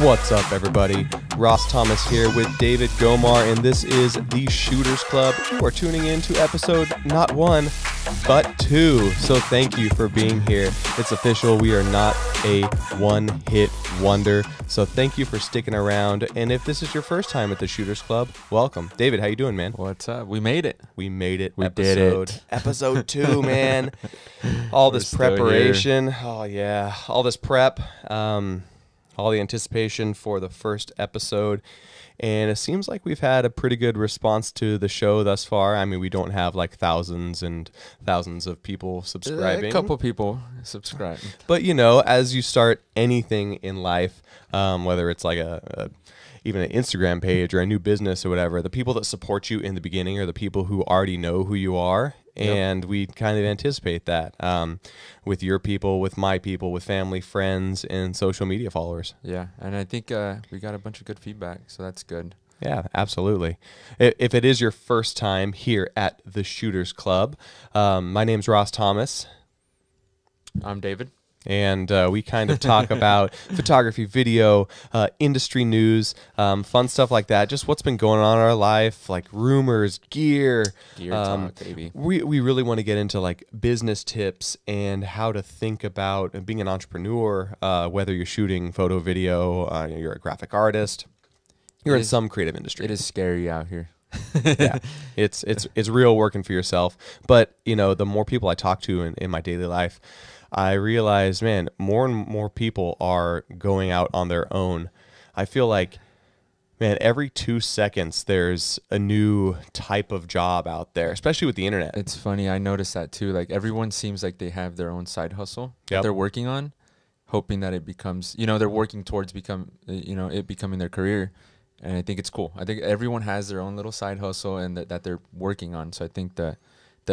What's up, everybody? Ross Thomas here with David Gomar, and this is the Shooters Club. You are tuning in to episode not 1, but 2. So thank you for being here. It's official. We are not a one-hit wonder. So thank you for sticking around. And if this is your first time at the Shooters Club, welcome. David, how you doing, man? What's up? We made it. We made it. We did it. Episode 2, man. All this preparation. Oh, yeah. All this prep. All the anticipation for the first episode, and it seems like we've had a pretty good response to the show thus far. I mean, we don't have like thousands and thousands of people subscribing. A couple people subscribe. But, you know, as you start anything in life, whether it's like even an Instagram page or a new business or whatever, the people that support you in the beginning are the people who already know who you are. And we kind of anticipate that with your people, with my people, with family, friends, and social media followers. Yeah, and I think we got a bunch of good feedback, so that's good. Yeah, absolutely. If it is your first time here at the Shooters Club, my name's Ross Thomas. I'm David. And we kind of talk about photography, video, industry news, fun stuff like that. Just what's been going on in our life, like rumors, gear. Gear talk, baby. We really want to get into like business tips and how to think about being an entrepreneur, whether you're shooting photo, video, you're a graphic artist, you're in some creative industry. It is scary out here. Yeah, it's real working for yourself. But, you know, the more people I talk to in my daily life, I realize, man, more and more people are going out on their own. I feel like, man, every 2 seconds there's a new type of job out there, especially with the internet. It's funny. I noticed that too. Like everyone seems like they have their own side hustle that they're working on, hoping that it becomes, you know, they're working towards it becoming their career. And I think it's cool. I think everyone has their own little side hustle and that they're working on. So I think the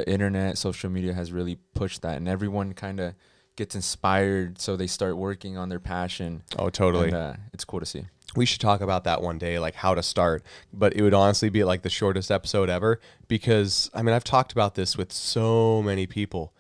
internet, social media has really pushed that, and everyone kind of gets inspired, so they start working on their passion. Oh, totally. And, it's cool to see. We should talk about that one day, like how to start. But it would honestly be like the shortest episode ever because, I mean, I've talked about this with so many people.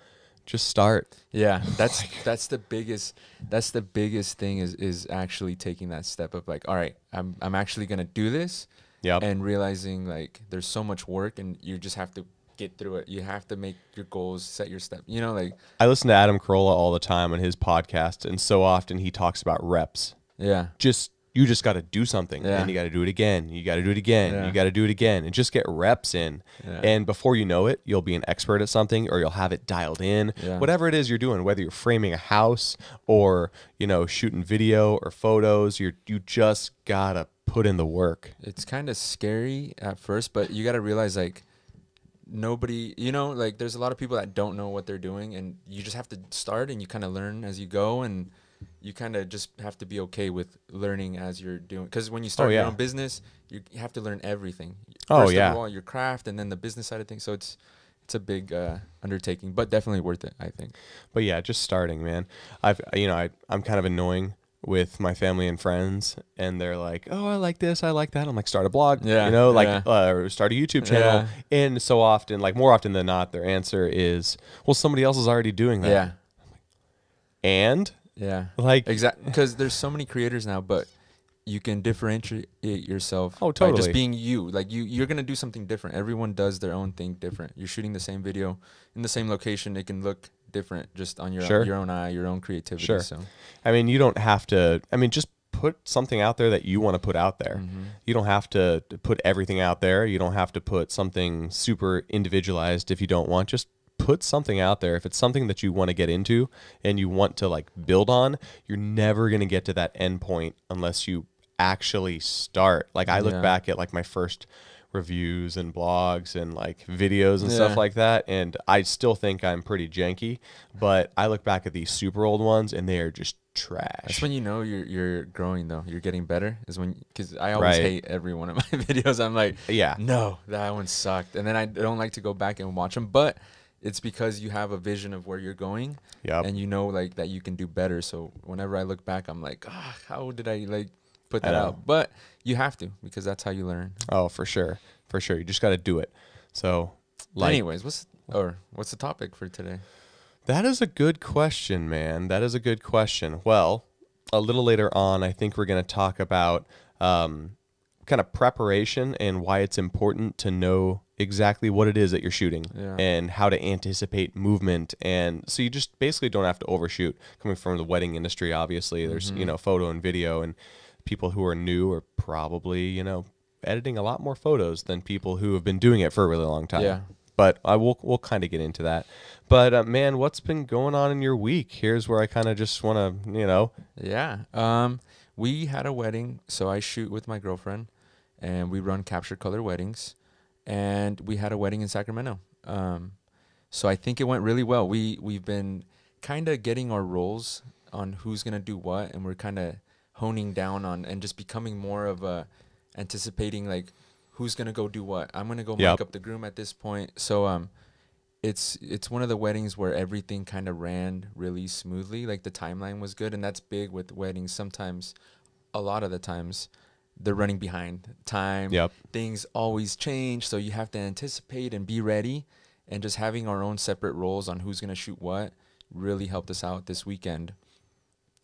Just start. Yeah, that's the biggest thing is actually taking that step of like, all right, I'm actually gonna do this. Yep. And realizing like there's so much work and you just have to get through it. You have to make your goals, set your step. You know, like I listen to Adam Carolla all the time on his podcast, and so often he talks about reps. Yeah. You just got to do something, and you got to do it again. You got to do it again. You got to do it again, and just get reps in. Yeah. And before you know it, you'll be an expert at something, or you'll have it dialed in. Yeah. Whatever it is you're doing, whether you're framing a house or, you know, shooting video or photos, you just gotta put in the work. It's kind of scary at first, but you got to realize like nobody, you know, like there's a lot of people that don't know what they're doing, and you just have to start and you kind of learn as you go, and you kind of just have to be okay with learning as you're doing. Because when you start your own business, you have to learn everything. First of all, your craft, and then the business side of things. So it's a big undertaking, but definitely worth it, I think. But yeah, just starting, man. I'm kind of annoying with my family and friends, and they're like, oh, I like this, I like that. I'm like, start a blog, or start a YouTube channel. And so often, like more often than not, their answer is, well, somebody else is already doing that. Yeah. And yeah, like exactly, because there's so many creators now, but you can differentiate yourself. Oh, totally. By just being you. Like you're gonna do something different. Everyone does their own thing different. You're shooting the same video in the same location. It can look different just on your own eye, your own creativity. Sure. So, I mean, you don't have to. I mean, just put something out there that you want to put out there. Mm-hmm. You don't have to put everything out there. You don't have to put something super individualized if you don't want. Just put something out there. If it's something that you want to get into and you want to like build on, you're never going to get to that end point unless you actually start. Like I look back at like my first reviews and blogs and like videos and stuff like that, and I still think I'm pretty janky, but I look back at these super old ones and they are just trash. That's when you know you're growing though. You're getting better is when, because I always hate every one of my videos. I'm like, no, that one sucked, and then I don't like to go back and watch them, but it's because you have a vision of where you're going, and you know like that you can do better. So whenever I look back, I'm like, how did I like put that out? But you have to, because that's how you learn. Oh, for sure. You just got to do it. So, like, anyways, what's the topic for today? That is a good question, man. That is a good question. Well, a little later on, I think we're going to talk about kind of preparation and why it's important to know exactly what it is that you're shooting and how to anticipate movement. And so you just basically don't have to overshoot. Coming from the wedding industry, obviously, there's, you know, photo and video, and people who are new are probably, you know, editing a lot more photos than people who have been doing it for a really long time. Yeah. But we'll kind of get into that. But man, what's been going on in your week? Here's where I kind of just want to, you know. Yeah. We had a wedding, so I shoot with my girlfriend, and we run capture color weddings, and we had a wedding in Sacramento. So I think it went really well. We've been kind of getting our roles on who's gonna do what, and we're kind of honing down on and just becoming more of a anticipating like who's gonna go do what. I'm gonna go mic up the groom at this point. So it's one of the weddings where everything kind of ran really smoothly. Like the timeline was good, and that's big with weddings. Sometimes, a lot of the times, they're running behind time. Things always change, so you have to anticipate and be ready. And just having our own separate roles on who's gonna shoot what really helped us out this weekend.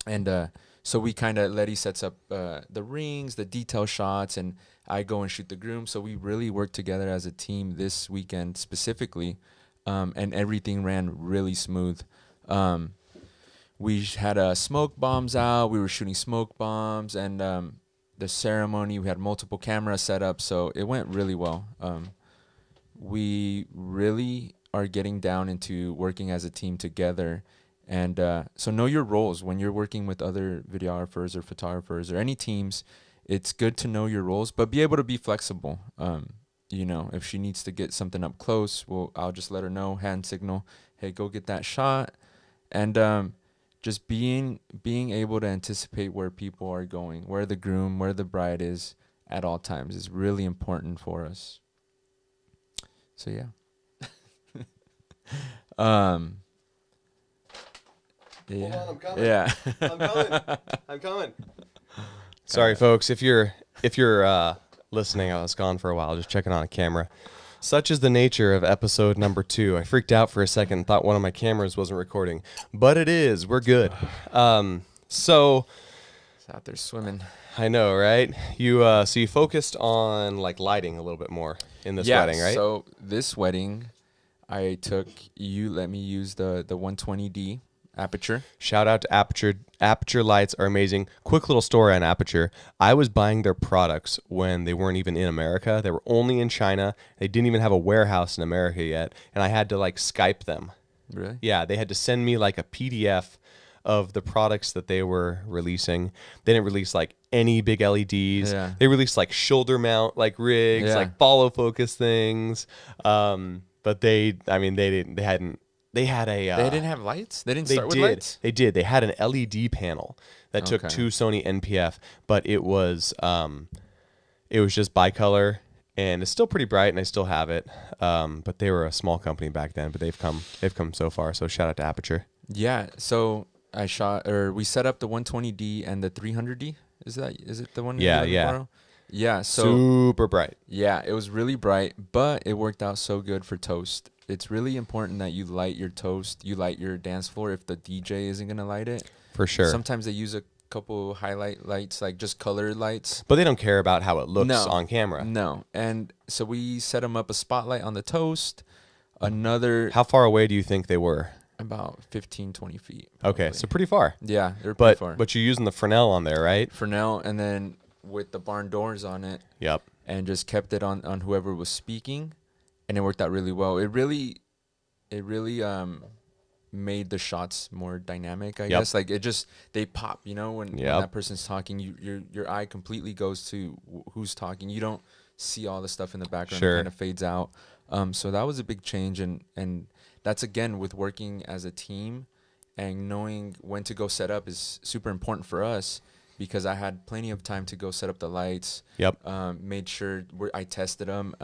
And so we kind of, Letty sets up the rings, the detail shots, and I go and shoot the groom. So we really worked together as a team this weekend specifically, and everything ran really smooth. We had smoke bombs out. We were shooting smoke bombs, and the ceremony, we had multiple cameras set up, so it went really well. We really are getting down into working as a team together. And so know your roles when you're working with other videographers or photographers or any teams. It's good to know your roles, but be able to be flexible. You know, if she needs to get something up close, well, I'll just let her know, hand signal, hey, go get that shot. And just being able to anticipate where people are going, where the groom, where the bride is at all times is really important for us. So yeah. Hold on, I'm coming. Yeah. I'm coming. Sorry, folks. If you're listening, I was gone for a while, just checking on a camera. Such is the nature of episode number 2. I freaked out for a second and thought one of my cameras wasn't recording, but it is. We're good. So it's out there swimming. I know, right? So you focused on like lighting a little bit more in this wedding, right? So this wedding, you let me use the 120D aperture. Shout out to Aperture. Aperture lights are amazing. Quick little story on Aperture. I was buying their products when they weren't even in America. They were only in China. They didn't even have a warehouse in America yet, and I had to like Skype them. Really? Yeah, they had to send me like a PDF of the products that they were releasing. They didn't release like any big LEDs. Yeah. They released like shoulder mount like rigs, like follow focus things. But they didn't have lights? They didn't start with lights? They did. They had an LED panel that took 2 Sony NPF, but it was just bicolor, and it's still pretty bright, and I still have it. But they were a small company back then, but they've come so far. So shout out to Aperture. Yeah. So we set up the 120D and the 300D. Is it the one? Yeah. Yeah. So super bright. Yeah, it was really bright, but it worked out so good for toast. It's really important that you light your toast, you light your dance floor if the DJ isn't going to light it. For sure. Sometimes they use a couple highlight lights, like just colored lights. But they don't care about how it looks on camera. No. And so we set them up a spotlight on the toast. How far away do you think they were? About 15, 20 feet. Probably. Okay, so pretty far. Yeah, they're pretty far. But you're using the Fresnel on there, right? Fresnel, and then with the barn doors on it. Yep. And just kept it on whoever was speaking. And it worked out really well. It really made the shots more dynamic, I guess. Like they pop, you know, when that person's talking, your eye completely goes to who's talking. You don't see all the stuff in the background. It kind of fades out. So that was a big change, and that's again with working as a team and knowing when to go set up is super important for us, because I had plenty of time to go set up the lights. Made sure I tested them.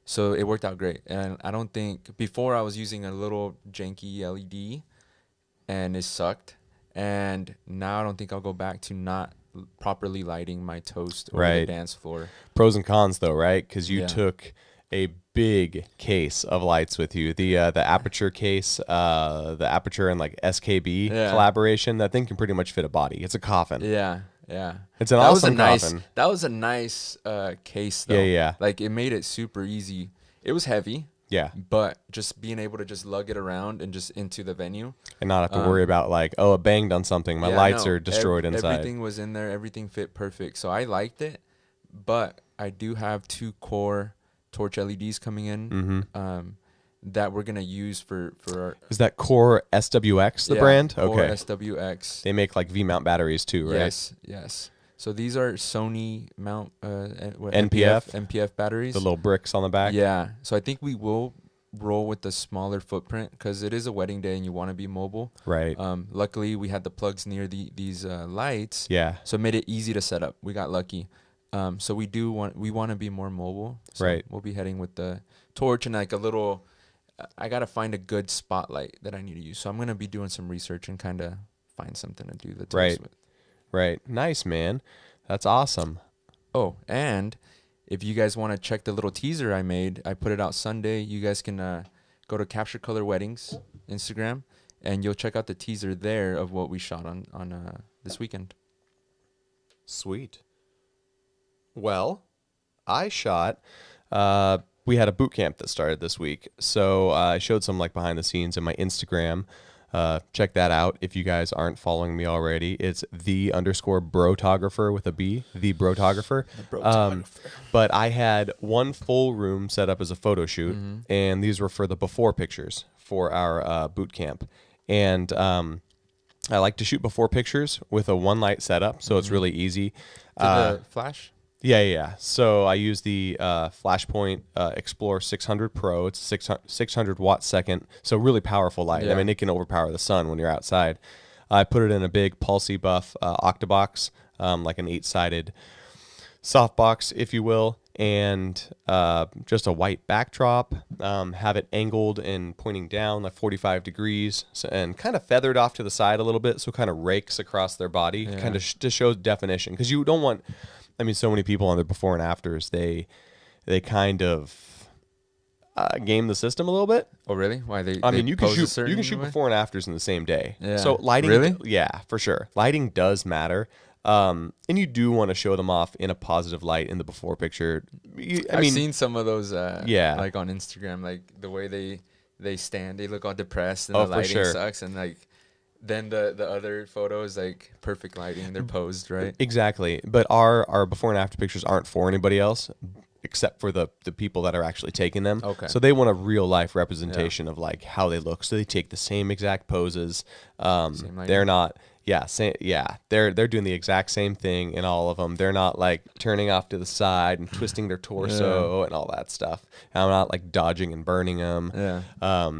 So it worked out great. And I don't think, before I was using a little janky LED and it sucked. And now I don't think I'll go back to not properly lighting my toast or the dance floor. Pros and cons though, right? Because you took a big case of lights with you. The aperture case, the aperture and like SKB collaboration. That thing can pretty much fit a body. It's a coffin. Yeah, yeah. It's an awesome coffin. That was a nice case though. Yeah. Like it made it super easy. It was heavy. Yeah. But just being able to just lug it around and just into the venue. And not have to worry about like, oh, it banged on something. My lights are destroyed inside. Everything was in there. Everything fit perfect. So I liked it. But I do have 2 core torch LEDs coming in that we're going to use for our... Is that Core SWX, the brand? Core okay. SWX. They make like V-mount batteries too, right? Yes. So these are Sony mount NPF batteries. The little bricks on the back. Yeah. So I think we will roll with the smaller footprint because it is a wedding day and you want to be mobile. Right. Luckily, we had the plugs near these lights. Yeah. So it made it easy to set up. We got lucky. So we want to be more mobile. So right. We'll be heading with the torch and like a little. I gotta find a good spotlight that I need to use. So I'm gonna be doing some research and kind of find something to do the torch with. Right. Nice, man. That's awesome. Oh, and if you guys want to check the little teaser I made, I put it out Sunday. You guys can go to Capture Color Weddings Instagram, and you'll check out the teaser there of what we shot on this weekend. Sweet. Well, I shot. We had a boot camp that started this week, so I showed some like behind the scenes in my Instagram. Check that out if you guys aren't following me already. It's _Brotographer with a B, the Brotographer. But I had one full room set up as a photo shoot, and these were for the before pictures for our boot camp. And I like to shoot before pictures with a one light setup, so it's really easy. The flash? Yeah. So I use the Flashpoint Explore 600 Pro. It's 600 watt second, so really powerful light. Yeah. I mean, it can overpower the sun when you're outside. I put it in a big Pulsey Buff Octabox, like an 8-sided softbox, if you will, and just a white backdrop. Have it angled and pointing down like 45 degrees, and kind of feathered off to the side a little bit, so it kind of rakes across their body, kind of to show definition, because you don't want. I mean, so many people on their before and afters, they kind of game the system a little bit. Oh, really? Why you can shoot before and afters in the same day. Yeah. So lighting, really? Yeah, for sure. Lighting does matter, and you do want to show them off in a positive light in the before picture. I've seen some of those, like on Instagram, like the way they stand, they look all depressed, and the lighting sucks, and like. Then the other photos, like perfect lighting, they're posed, right? Exactly. But our before and after pictures aren't for anybody else except for the people that are actually taking them. Okay. So they want a real life representation of like how they look. So they take the same exact poses. They're not they're doing the exact same thing in all of them. They're not like turning off to the side and twisting their torso and all that stuff. And I'm not like dodging and burning them. Yeah.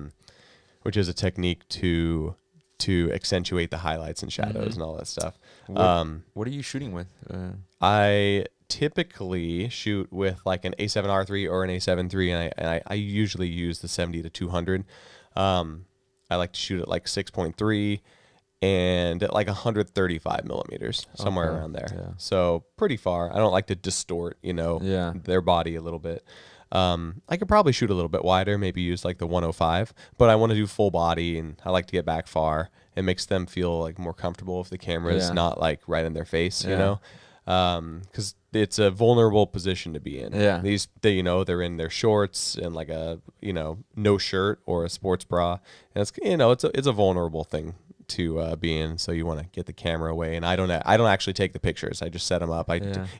Which is a technique to accentuate the highlights and shadows and all that stuff. What are you shooting with? I typically shoot with like an A7R3 or an A7 III, and I usually use the 70 to 200. I like to shoot at like 6.3 and at like 135 millimeters, somewhere around there. Yeah. So pretty far. I don't like to distort, their body a little bit. I could probably shoot a little bit wider, maybe use like the 105, but I want to do full body, and I like to get back far. It makes them feel like more comfortable if the camera is not like right in their face, because it's a vulnerable position to be in. Yeah. They're in their shorts and like a, no shirt or a sports bra, and it's a vulnerable thing to be in, so you want to get the camera away. And I don't actually take the pictures. I just set them up.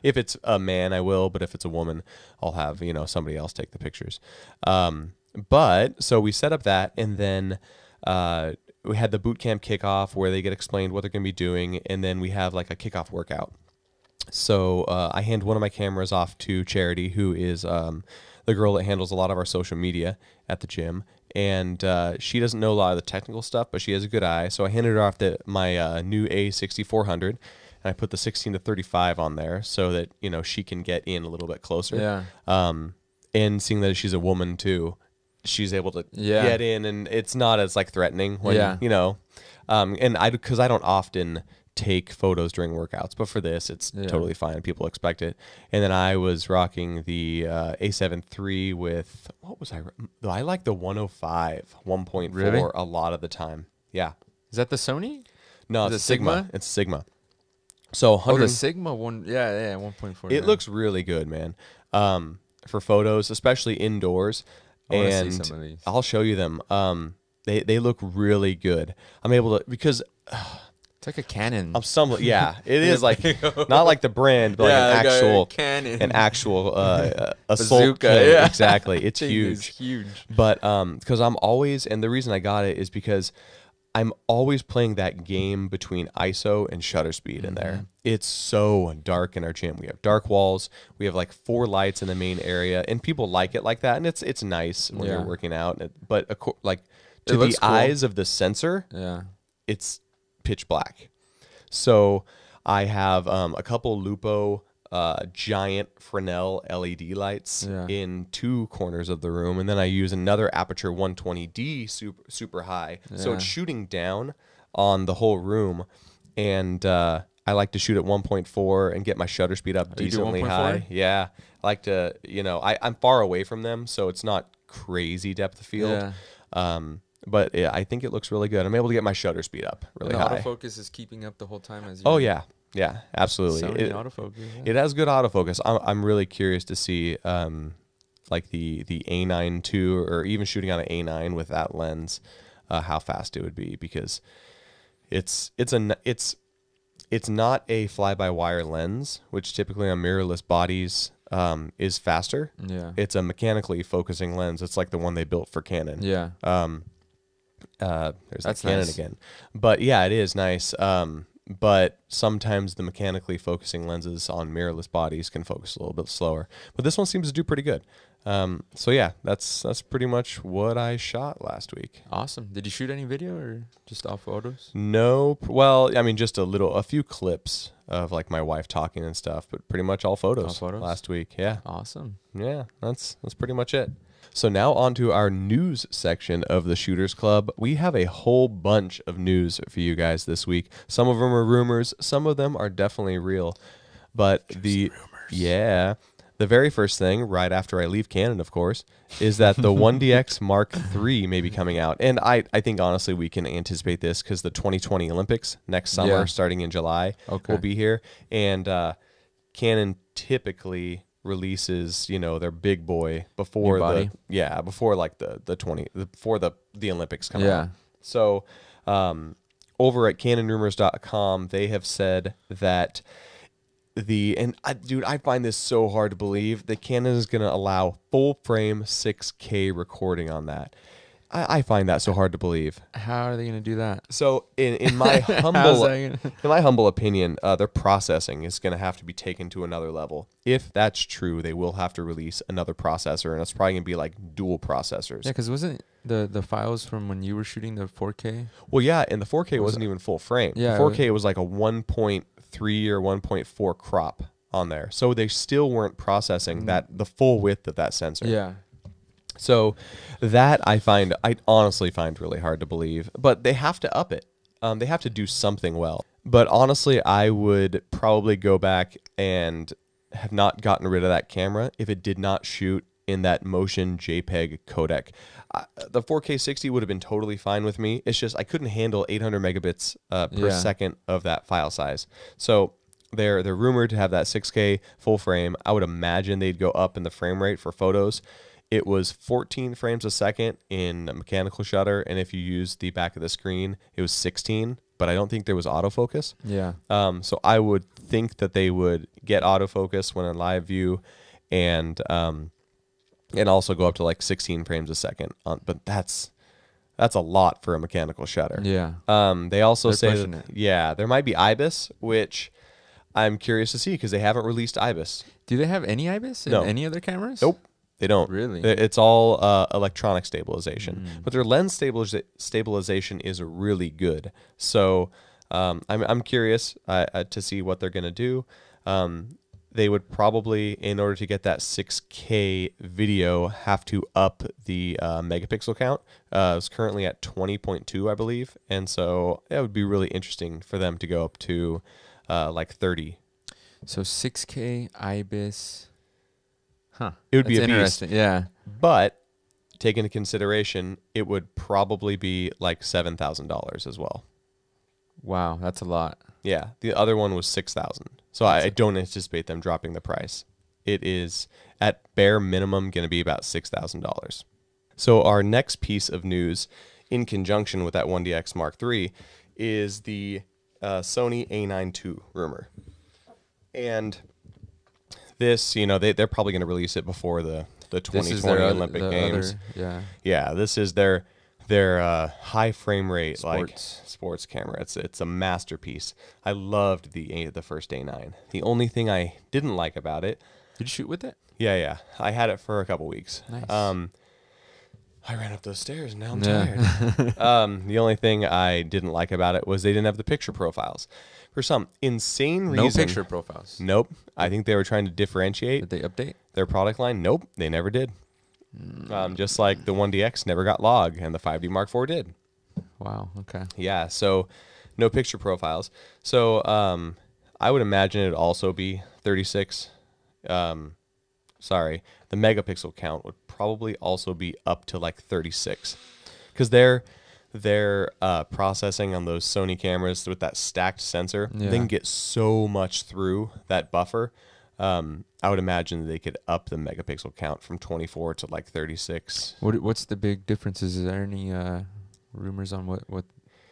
If it's a man, I will, but if it's a woman, I'll have somebody else take the pictures. But so we set up that, and then we had the boot camp kickoff where they get explained what they're going to be doing, and then we have like a kickoff workout. So I hand one of my cameras off to Charity, who is the girl that handles a lot of our social media at the gym. And she doesn't know a lot of the technical stuff, but she has a good eye. So I handed her off to my new A6400, and I put the 16 to 35 on there so that she can get in a little bit closer. Yeah. And seeing that she's a woman too, she's able to get in, and it's not as like threatening when and because I don't often take photos during workouts, but for this, it's totally fine. People expect it. And then I was rocking the A7 III with, what was I like the 105 1.4 Really? a lot of the time. Yeah. Is that the Sony? No, Is it's it Sigma. Sigma? It's Sigma. So 100, the Sigma one. Yeah, 1.4. it looks really good, man. For photos, especially indoors. I wanna see And some of these. I'll show you them. They look really good. I'm able to, because It's like a Canon. I'm somewhat, yeah, it is like not like the brand, but like an like a actual Canon. an actual assault Bazooka, cannon. yeah. Exactly. It's Thing is huge. huge. But because I'm always, and the reason I got it is because I'm always playing that game between ISO and shutter speed in there. It's so dark in our gym. We have dark walls. We have like 4 lights in the main area, and people like it like that, and it's nice when you're working out. But like to the looks cool. eyes of the sensor, Yeah. it's pitch black. So I have a couple Lupo giant Fresnel LED lights in 2 corners of the room, and then I use another Aperture 120D super high, so it's shooting down on the whole room. And I like to shoot at 1.4 and get my shutter speed up decently high. Yeah, I like to, I'm far away from them, so it's not crazy depth of field. But yeah, I think it looks really good. I'm able to get my shutter speed up really high. Autofocus is keeping up the whole time as you. Oh yeah, absolutely. Sony autofocus. Yeah. It has good autofocus. I'm really curious to see like the A9 II, or even shooting on an A9 with that lens, how fast it would be, because it's not a fly-by-wire lens, which typically on mirrorless bodies is faster. Yeah. It's a mechanically focusing lens. It's like the one they built for Canon. Yeah. There's That's that Canon nice. again. But yeah, it is nice. But sometimes the mechanically focusing lenses on mirrorless bodies can focus a little bit slower. But this one seems to do pretty good. So yeah, that's pretty much what I shot last week. Awesome. Did you shoot any video or just all photos? No, well, I mean, just a few clips of like my wife talking and stuff, but pretty much all photos last week. Yeah. Awesome. Yeah, that's pretty much it. So now on to our news section of the Shooters Club. We have a whole bunch of news for you guys this week. Some of them are rumors, some of them are definitely real. But the very first thing, right after I leave Canon, of course, is that the 1DX Mark III may be coming out. And I think, honestly, we can anticipate this because the 2020 Olympics next summer, starting in July, will be here. And Canon typically releases, their big boy before before like the Olympics come out. So over at canonrumors.com, they have said that I find this so hard to believe that Canon is going to allow full frame 6K recording on that. I find that so hard to believe. How are they going to do that? So in my humble opinion, their processing is going to have to be taken to another level. If that's true, they will have to release another processor, and it's probably going to be like dual processors. Yeah, because wasn't the files from when you were shooting the 4K? Well, yeah, and the 4K wasn't even full frame. Yeah, the 4K was like a 1.3 or 1.4 crop on there. So they still weren't processing the full width of that sensor. Yeah. So that I honestly find really hard to believe, but they have to up it. They have to do something well. But honestly, I would probably go back and have not gotten rid of that camera if it did not shoot in that motion JPEG codec. The 4K 60 would have been totally fine with me. It's just I couldn't handle 800 megabits per second of that file size. So they're rumored to have that 6K full frame. I would imagine they'd go up in the frame rate for photos. It was 14 frames a second in mechanical shutter, and if you use the back of the screen, it was 16, but I don't think there was autofocus. Yeah. So I would think that they would get autofocus when in live view, and also go up to like 16 frames a second. But that's a lot for a mechanical shutter. Yeah. They also say pushing that, it. there might be IBIS, which I'm curious to see because they haven't released IBIS. Do they have any IBIS in any other cameras? Nope. They don't. Really? It's all electronic stabilization. But their lens stabilization is really good. So I'm curious to see what they're going to do. they would probably, in order to get that 6K video, have to up the megapixel count. It's currently at 20.2, I believe. And so it would be really interesting for them to go up to like 30. So 6K IBIS. Huh. It would be That's a interesting. beast. Yeah. But take into consideration, it would probably be like $7,000 as well. Wow, that's a lot. Yeah, the other one was 6,000. So I don't anticipate them dropping the price. It is at bare minimum going to be about $6,000. So our next piece of news, in conjunction with that 1DX Mark III, is the Sony A9 II rumor. And this, you know, they're probably going to release it before the 2020 Olympic Games. Yeah, this is their high frame rate sports camera. It's a masterpiece. I loved the first A9. The only thing I didn't like about it. Did you shoot with it? Yeah. I had it for a couple weeks. Nice. I ran up those stairs and now I'm tired. The only thing I didn't like about it was they didn't have the picture profiles. For some insane reason. No picture profiles. Nope. I think they were trying to differentiate. Did they update their product line? Nope. They never did. Just like the 1DX never got log and the 5D Mark IV did. Wow. Okay. Yeah. So no picture profiles. So I would imagine it'd also be 36. Sorry. The megapixel count would probably also be up to like 36 because their processing on those Sony cameras with that stacked sensor, they can get so much through that buffer. I would imagine they could up the megapixel count from 24 to like 36. What's the big differences? Is there any rumors on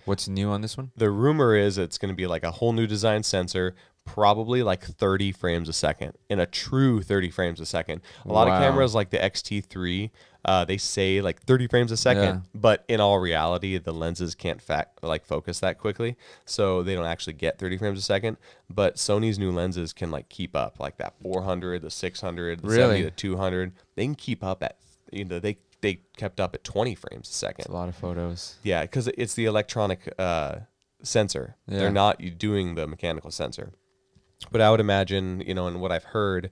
what's new on this one? The rumor is it's going to be like a whole new design sensor, probably like 30 frames a second, in a true 30 frames a second. A lot of cameras like the XT3, they say like 30 frames a second, but in all reality, the lenses can't focus that quickly, so they don't actually get 30 frames a second. But Sony's new lenses can like keep up, like that 400, the 600, the 70, the 200. They can keep up at, you know, they kept up at 20 frames a second. That's a lot of photos. Yeah, because it's the electronic sensor. They're not doing the mechanical sensor. But I would imagine, you know, and what I've heard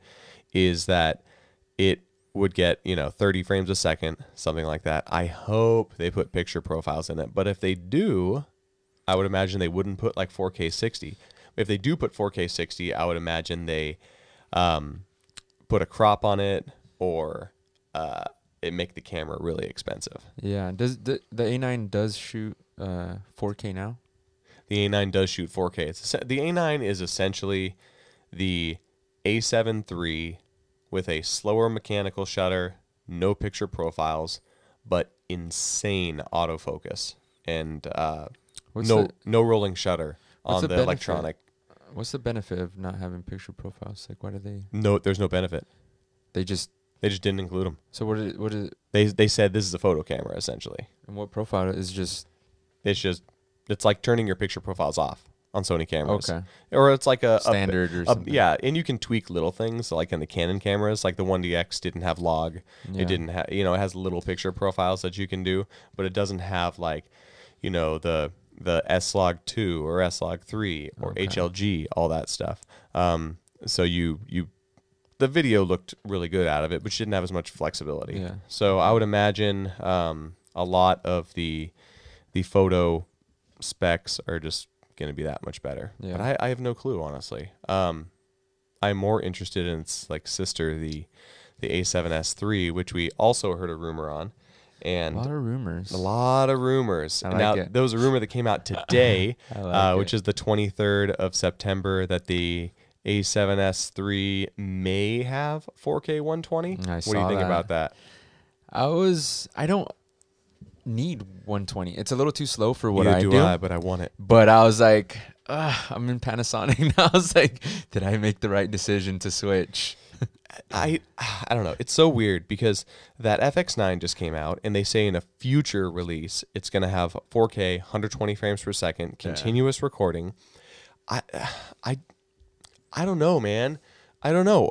is that it would get, you know, 30 frames a second, something like that. I hope they put picture profiles in it. But if they do, I would imagine they wouldn't put like 4K 60. If they do put 4K 60, I would imagine they put a crop on it or it make the camera really expensive. Yeah. Does the A9 does shoot 4K now? The A9 does shoot 4K. The A9 is essentially the A7 III with a slower mechanical shutter, no picture profiles, but insane autofocus and no rolling shutter on the electronic. What's the benefit of not having picture profiles? Like, why do they? No, there's no benefit. They just didn't include them. So what is it? They said this is a photo camera essentially. And what profile is just? It's like turning your picture profiles off on Sony cameras. Okay. Or it's like a standard or something. Yeah, and you can tweak little things like in the Canon cameras, like the 1DX didn't have log. It didn't have, you know, it has little picture profiles that you can do, but it doesn't have like, you know, the S-Log2 or S-Log3 or HLG, all that stuff. So the video looked really good out of it, but you didn't have as much flexibility. Yeah. So I would imagine a lot of the photo specs are just going to be that much better. Yeah. But I have no clue, honestly. I'm more interested in its like sister, the A7S III, which we also heard a rumor on. And a lot of rumors. I like it. There was a rumor that came out today, which is the 23rd of September, that the A7S III may have 4K 120. What do you think about that? I don't need 120. It's a little too slow for what I do. But I want it. But I was like, I'm in Panasonic now. I was like, did I make the right decision to switch? I don't know. It's so weird because that FX9 just came out, and they say in a future release it's going to have 4K, 120 frames per second, continuous recording. I don't know, man. I don't know.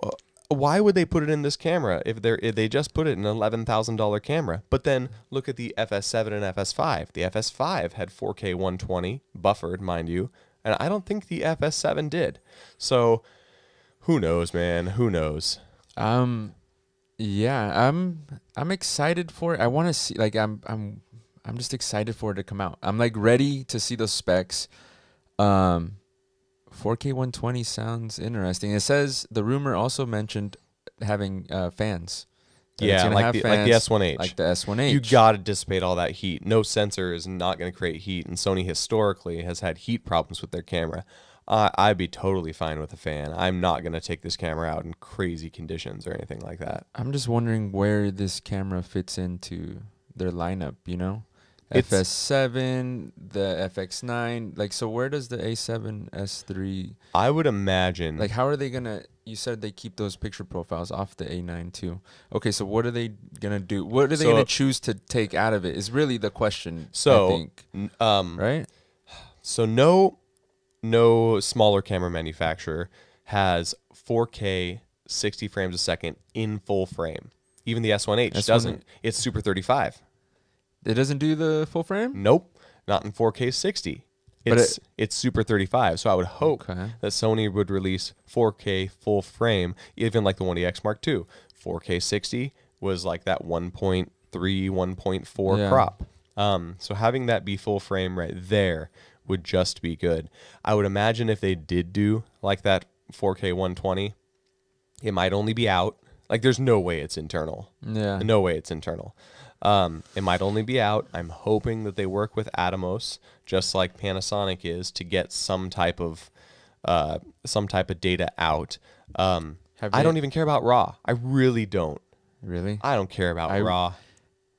Why would they put it in this camera if they just put it in an $11,000 camera? But then look at the FS7 and FS5. The FS5 had 4K 120 buffered, mind you, and I don't think the FS7 did. So Who knows, man? Who knows? Yeah, I'm excited for it. I want to see, like, I'm just excited for it to come out. I'm like ready to see those specs. 4K 120 sounds interesting. It says the rumor also mentioned having fans. That it's Yeah, gonna have like fans, the S1H. like the S1H. You got to dissipate all that heat. No sensor is not going to create heat, and Sony historically has had heat problems with their camera. I'd be totally fine with a fan. I'm not going to take this camera out in crazy conditions or anything like that. I'm just wondering where this camera fits into their lineup, you know? It's- FS7, the FX9, like, so where does the A7 S3, I would imagine. like, how are they gonna, you said they keep those picture profiles off the A9 too. Okay, so what are they gonna do? What are they gonna choose to take out of it is really the question, So, I think. Right? So no smaller camera manufacturer has 4K 60 frames a second in full frame. Even the S1H doesn't. It's Super 35. It doesn't do the full frame? Nope, not in 4K 60. It's Super 35. So I would hope that Sony would release 4K full frame, even like the 1DX Mark II. 4K 60 was like that 1.3, 1.4 crop. So having that be full frame right there would just be good. I would imagine if they did do like that 4K 120, it might only be out. Like there's no way it's internal. Yeah. No way it's internal. It might only be out. I'm hoping that they work with Atomos, just like Panasonic is, to get some type of data out. I don't even care about RAW. I really don't. Really? I don't care about RAW.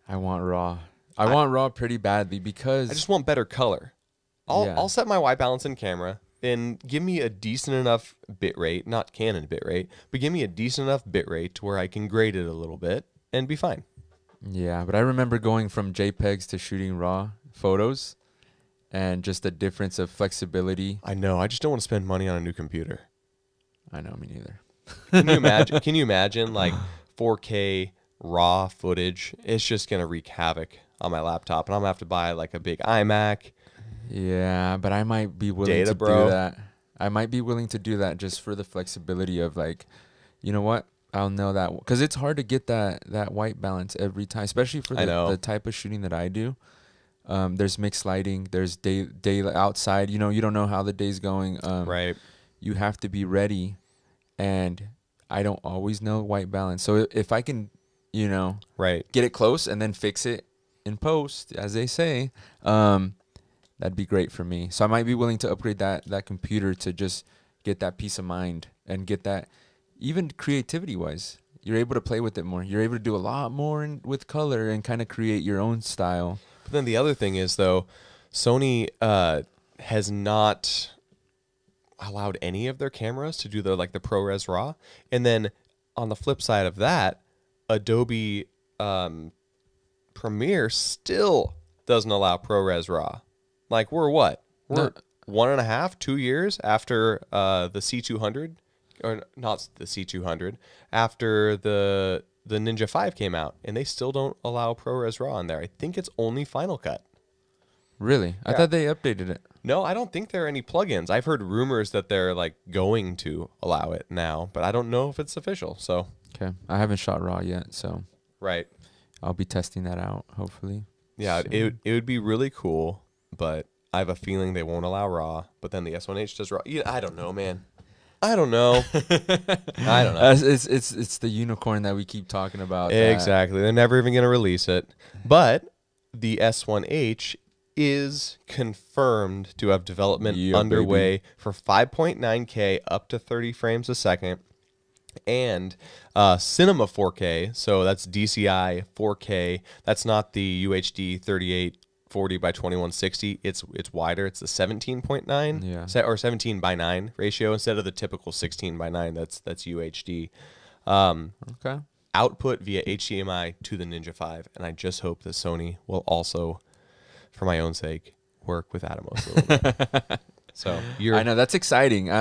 I want RAW. I want RAW pretty badly because I just want better color. I'll set my white balance in camera and give me a decent enough bit rate, not Canon bit rate, but give me a decent enough bit rate to where I can grade it a little bit and be fine. Yeah, but I remember going from JPEGs to shooting RAW photos and just the difference of flexibility. I know. I just don't want to spend money on a new computer. I know, me neither. Can you imagine like 4K RAW footage? It's just going to wreak havoc on my laptop, and I'm going to have to buy like a big iMac. Yeah, but I might be willing to do that. I might be willing to do that just for the flexibility of like, you know what? I'll know that because it's hard to get that white balance every time, especially for the type of shooting that I do. There's mixed lighting. There's day outside. You know, you don't know how the day's going. Right. You have to be ready, and I don't always know white balance. So if I can, you know, get it close and then fix it in post, as they say, that'd be great for me. So I might be willing to upgrade that computer to just get that peace of mind and get that. Even creativity-wise, you're able to play with it more. You're able to do a lot more with color and kind of create your own style. But then the other thing is, though, Sony has not allowed any of their cameras to do the ProRes RAW. And then on the flip side of that, Adobe Premiere still doesn't allow ProRes RAW. Like, we're what? We're 1.5, 2 years after the C200. Or not the C200, after the Ninja 5 came out, and they still don't allow ProRes RAW on there. I think it's only Final Cut. Really? I thought they updated it. No, I don't think there are any plugins. I've heard rumors that they're like going to allow it now, but I don't know if it's official. So okay, I haven't shot RAW yet, so right, I'll be testing that out hopefully. Yeah, so. it would be really cool, but I have a feeling they won't allow RAW. But then the S1H does RAW. Yeah, I don't know, man. I don't know. I don't know. It's the unicorn that we keep talking about. Exactly. They're never even going to release it. But the S1H is confirmed to have development underway for 5.9K up to 30 frames a second. And Cinema 4K, so that's DCI 4K. That's not the UHD 3840 by 2160. It's wider. It's the 17.9 or 17:9 ratio instead of the typical 16:9. That's UHD. Okay. Output via HDMI to the Ninja 5, and I just hope that Sony will also, for my own sake, work with Atomos a little bit. So I know that's exciting.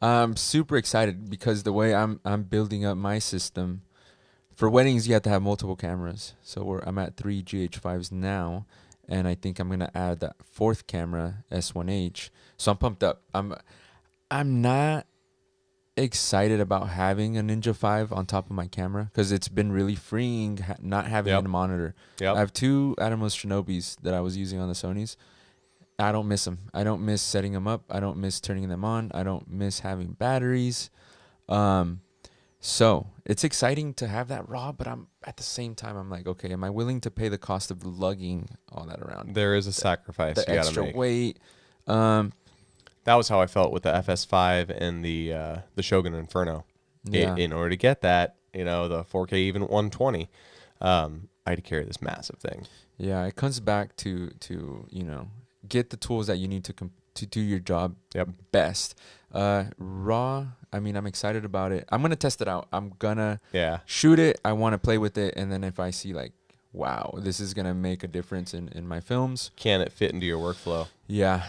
I'm super excited because the way I'm building up my system for weddings, you have to have multiple cameras. So I'm at 3 GH5s now. And I think I'm gonna add that fourth camera, S1H. So I'm pumped up. I'm not excited about having a Ninja 5 on top of my camera because it's been really freeing not having a monitor. Yep. I have 2 Atomos Shinobis that I was using on the Sonys. I don't miss them. I don't miss setting them up. I don't miss turning them on. I don't miss having batteries. So it's exciting to have that raw, but I'm at the same time, I'm like, okay, am I willing to pay the cost of lugging all that around? There is a sacrifice you gotta extra make. weight. That was how I felt with the FS5 and the Shogun Inferno. Yeah. In order to get that, the 4K even 120, I had to carry this massive thing. Yeah, it comes back to get the tools that you need to do your job best. Raw, I mean, I'm excited about it. I'm gonna test it out. I'm gonna shoot it. I want to play with it, and then if I see like, wow, this is gonna make a difference in my films. Can it fit into your workflow? Yeah.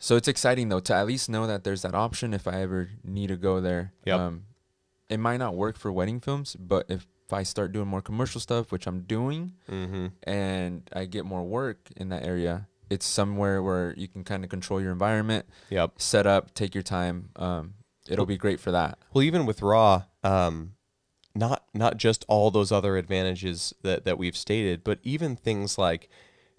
So it's exciting though to at least know that there's that option if I ever need to go there. Yep. It might not work for wedding films, but if I start doing more commercial stuff, which I'm doing, and I get more work in that area, it's somewhere where you can kind of control your environment, set up, take your time. It'll be great for that. Well, even with RAW, not just all those other advantages that we've stated, but even things like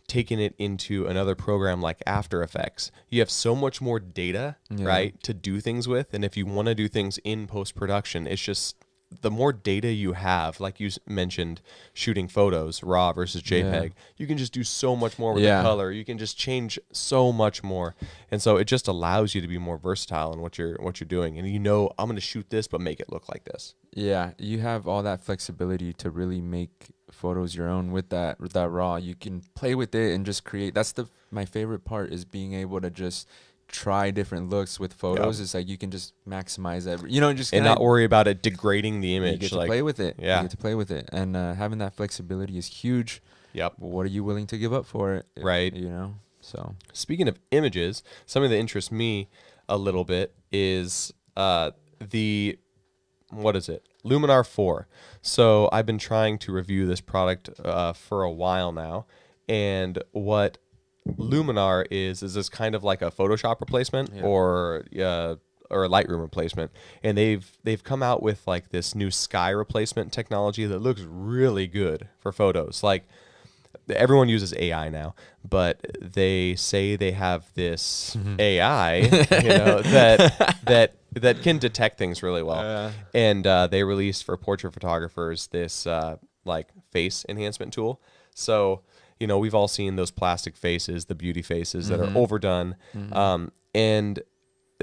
taking it into another program like After Effects. You have so much more data, right, to do things with. And if you want to do things in post-production, it's just the more data you have, like you mentioned, shooting photos, RAW versus JPEG, you can just do so much more with the color. You can just change so much more. And so it just allows you to be more versatile in what you're doing. And I'm going to shoot this, but make it look like this. Yeah, you have all that flexibility to really make photos your own with that RAW. You can play with it and just create. That's my favorite part, is being able to just try different looks with photos. It's like you can just maximize every, just and not worry about it degrading the image. You get to play with it. Yeah, you get to play with it, and having that flexibility is huge. Yep. What are you willing to give up for it? Right. So speaking of images, something that interests me a little bit is what is it? Luminar 4. So I've been trying to review this product for a while now, and what Luminar is this kind of like a Photoshop replacement or a Lightroom replacement, and they've come out with like this new sky replacement technology that looks really good for photos. Like, everyone uses AI now, but they say they have this AI, that can detect things really well. And they released for portrait photographers this like face enhancement tool. So we've all seen those plastic faces, the beauty faces that are overdone. And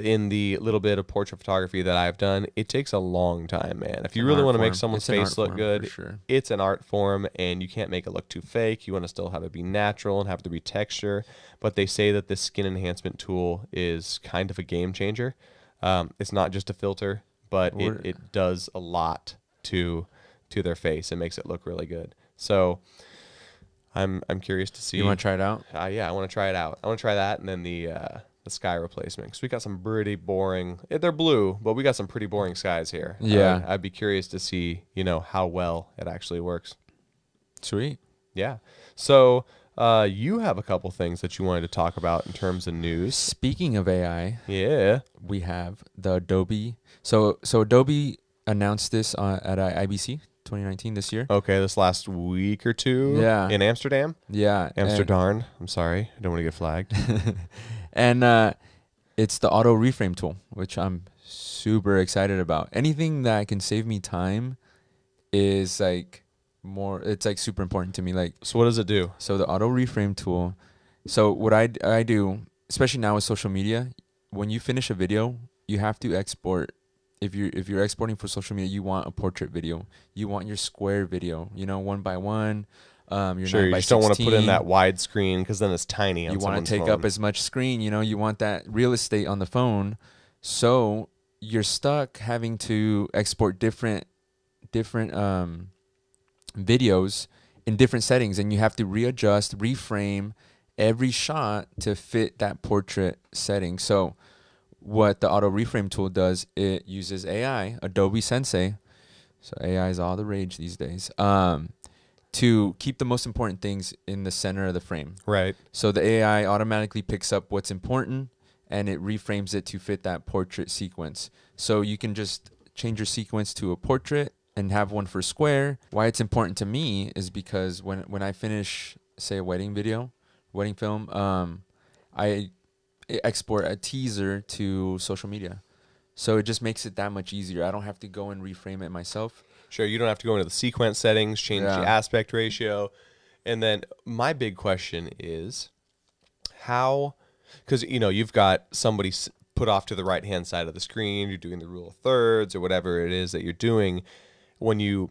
in the little bit of portrait photography that I've done, it takes a long time, man. If you really want to make someone's face look good, it's an art form, and you can't make it look too fake. You want to still have it be natural and have there be texture. But they say that this skin enhancement tool is kind of a game changer. It's not just a filter, but it does a lot to their face. It makes it look really good. So I'm curious to see. You want to try it out? Yeah, I want to try it out. I want to try that, and then the sky replacement, because we got some pretty boring. They're blue, but we got some pretty boring skies here. Yeah, I'd be curious to see how well it actually works. Sweet. Yeah. So you have a couple things that you wanted to talk about in terms of news. Speaking of AI, we have the Adobe. So Adobe announced this at IBC 2019 this year. Okay, this last week or two. Yeah. In Amsterdam. Yeah. Amsterdam. I'm sorry, I don't want to get flagged. And it's the auto reframe tool, which I'm super excited about. Anything that can save me time is like it's like super important to me. Like, so what does it do? So the auto reframe tool. So what I do, especially now with social media, when you finish a video, you have to export. If you're exporting for social media, you want a portrait video. You want your square video, 1 by 1. You just don't want to put in that widescreen, because then it's tiny. You want to take up as much screen. You want that real estate on the phone. So you're stuck having to export different videos in different settings, and you have to readjust, reframe every shot to fit that portrait setting. So what the auto reframe tool does, it uses AI, Adobe Sensei. So AI is all the rage these days. To keep the most important things in the center of the frame. Right. So the AI automatically picks up what's important and it reframes it to fit that portrait sequence. So you can just change your sequence to a portrait and have one for square. Why it's important to me is because when I finish, say, a wedding film, I export a teaser to social media. So it just makes it that much easier. I don't have to go and reframe it myself. Sure, you don't have to go into the sequence settings, change the aspect ratio. And then my big question is how, because, you know, you've got somebody put off to the right-hand side of the screen, you're doing the rule of thirds or whatever it is that you're doing. When you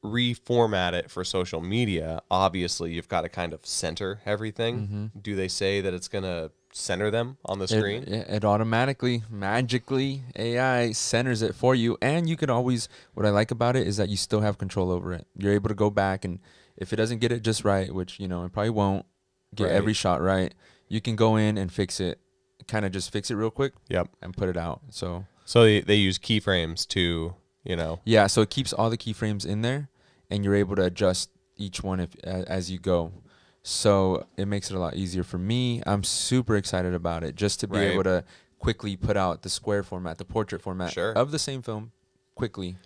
reformat it for social media, obviously you've got to kind of center everything. Do they say that it's going to center them on the screen? It automatically, magically, AI centers it for you. And you can always, what I like about it is that you still have control over it. You're able to go back, and if it doesn't get it just right, which, you know, it probably won't get every shot right, you can go in and fix it, kind of just fix it real quick. And put it out. So they use keyframes to, you know. Yeah, so it keeps all the keyframes in there, and you're able to adjust each one as you go. So it makes it a lot easier for me. I'm super excited about it, just to be able to quickly put out the square format, the portrait format of the same film quickly,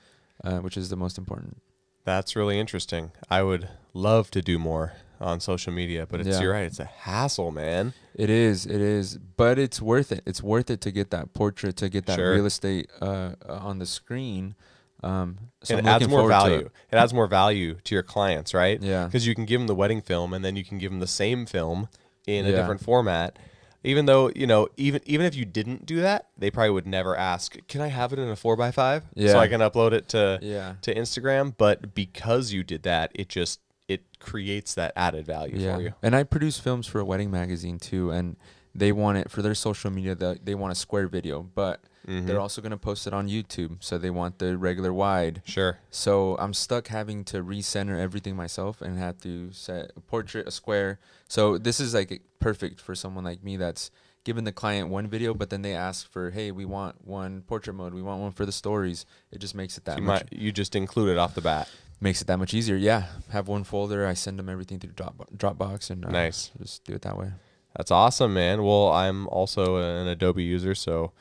which is the most important. That's really interesting. I would love to do more on social media, but you're right. It's a hassle, man. It is, but it's worth it. It's worth it to get that portrait, to get that real estate on the screen. So it adds more value. It adds more value to your clients, right? Yeah. Because you can give them the wedding film, and then you can give them the same film in a different format. Even though, you know, even if you didn't do that, they probably would never ask, can I have it in a 4x5 so I can upload it to Instagram? But because you did that, it creates that added value for you. And I produce films for a wedding magazine too, and they want it for their social media. They want a square video, but they're also going to post it on YouTube, so they want the regular wide. Sure. So I'm stuck having to recenter everything myself and have to set a portrait, a square. So this is like perfect for someone like me that's given the client one video, but then they ask for, hey, we want one portrait mode, we want one for the stories. It just makes it that much. You just include it off the bat. Makes it that much easier. Yeah, have one folder. I send them everything through Dropbox, and nice. Just do it that way. That's awesome, man. Well, I'm also an Adobe user, so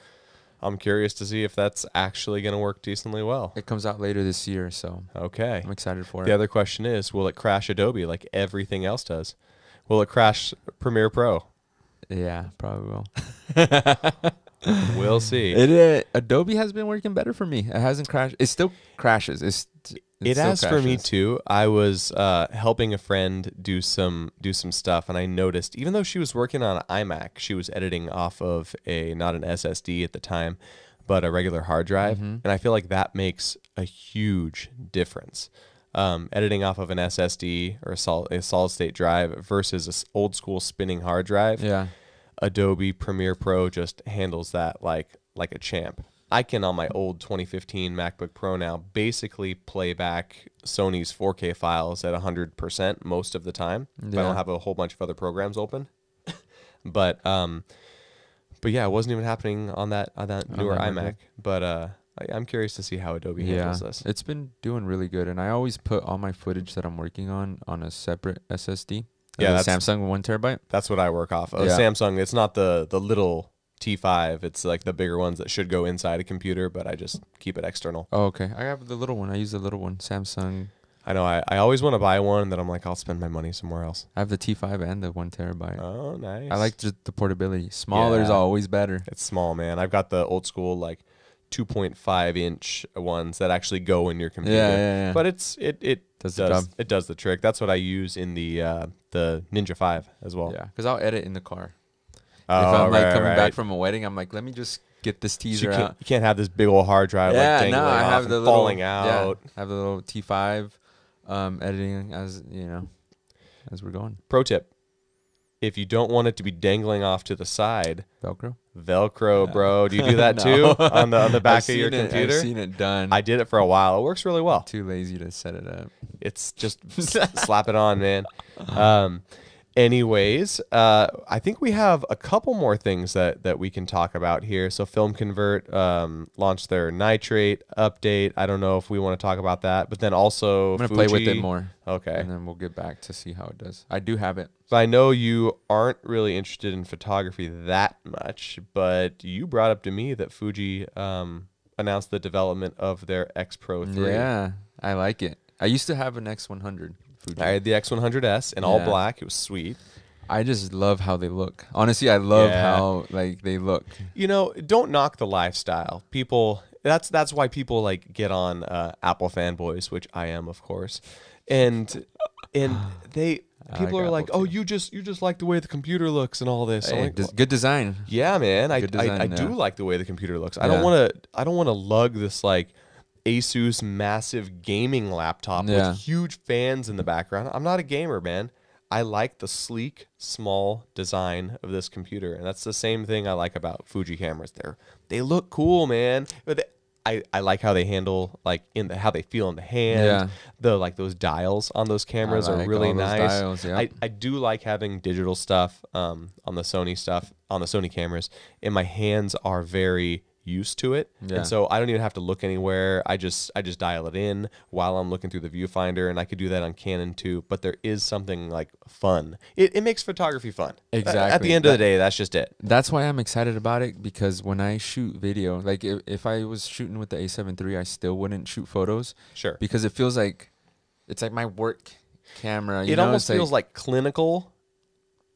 I'm curious to see if that's actually going to work decently well. It comes out later this year, so okay, I'm excited for it. The other question is, will it crash Adobe like everything else does? Will it crash Premiere Pro? Yeah, probably will. We'll see. Adobe has been working better for me. It hasn't crashed. It still crashes. It has for me too. I was helping a friend do some stuff, and I noticed, even though she was working on an iMac, she was editing off of not an SSD at the time, but a regular hard drive. And I feel like that makes a huge difference. Editing off of an SSD or a solid state drive versus an old school spinning hard drive. Yeah. Adobe Premiere Pro just handles that like a champ. I can, on my old 2015 MacBook Pro now, basically play back Sony's 4K files at 100% most of the time. If I don't have a whole bunch of other programs open. But yeah, it wasn't even happening on that newer iMac. But I'm curious to see how Adobe handles this. It's been doing really good, and I always put all my footage that I'm working on a separate SSD. Yeah, Samsung 1 terabyte. That's what I work off of. Samsung. It's not the little T5. It's like the bigger ones that should go inside a computer, but I just keep it external. Oh, okay. I have the little one. I use the little one, Samsung. I know. I always want to buy one, and then I'm like, I'll spend my money somewhere else. I have the T5 and the 1 terabyte. Oh, nice. I like just the portability. Smaller is always better. It's small, man. I've got the old school, like, 2.5 inch ones that actually go in your computer. Yeah. But it does the trick. That's what I use in the Ninja 5 as well. Yeah, because I'll edit in the car. If I'm coming back from a wedding, I'm like, let me just get this teaser out. You can't have this big old hard drive dangling off and falling out. I have the little T5 editing as we're going. Pro tip: if you don't want it to be dangling off to the side, Velcro, bro. Do you do that too on the back of your computer? I've seen it done. I did it for a while. It works really well. Too lazy to set it up. It's just slap it on, man. Anyways, I think we have a couple more things that we can talk about here. So Film Convert launched their nitrate update. I don't know if we want to talk about that, but then also I'm gonna Fuji. play with it more. Okay. And then we'll get back to see how it does. I do have it. So I know you aren't really interested in photography that much, but you brought up to me that Fuji announced the development of their X Pro 3. Yeah, I like it. I used to have an X100 Fuji. I had the X100S in all black. It was sweet. I just love how they look. Honestly, I love how like they look. You know, don't knock the lifestyle. People, that's why people like get on Apple fanboys, which I am, of course, and people are like, oh, you just like the way the computer looks and all this. Hey, like, good design. Yeah, man. I do like the way the computer looks. I don't want to lug this like Asus massive gaming laptop with huge fans in the background. I'm not a gamer, man. I like the sleek, small design of this computer, and that's the same thing I like about Fuji cameras. They look cool, man. But I like how they handle how they feel in the hand. Yeah. Those dials on those cameras are really nice. Dials, yep. I do like having digital stuff on the Sony cameras, and my hands are very used to it, and so I don't even have to look anywhere. I just dial it in while I'm looking through the viewfinder, and I could do that on Canon too. But there is something like fun. It makes photography fun. Exactly. At the end of the day, that's just it. That's why I'm excited about it, because when I shoot video, like if I was shooting with the A7 III, I still wouldn't shoot photos. Sure. Because it feels like it's like my work camera. It almost feels like clinical.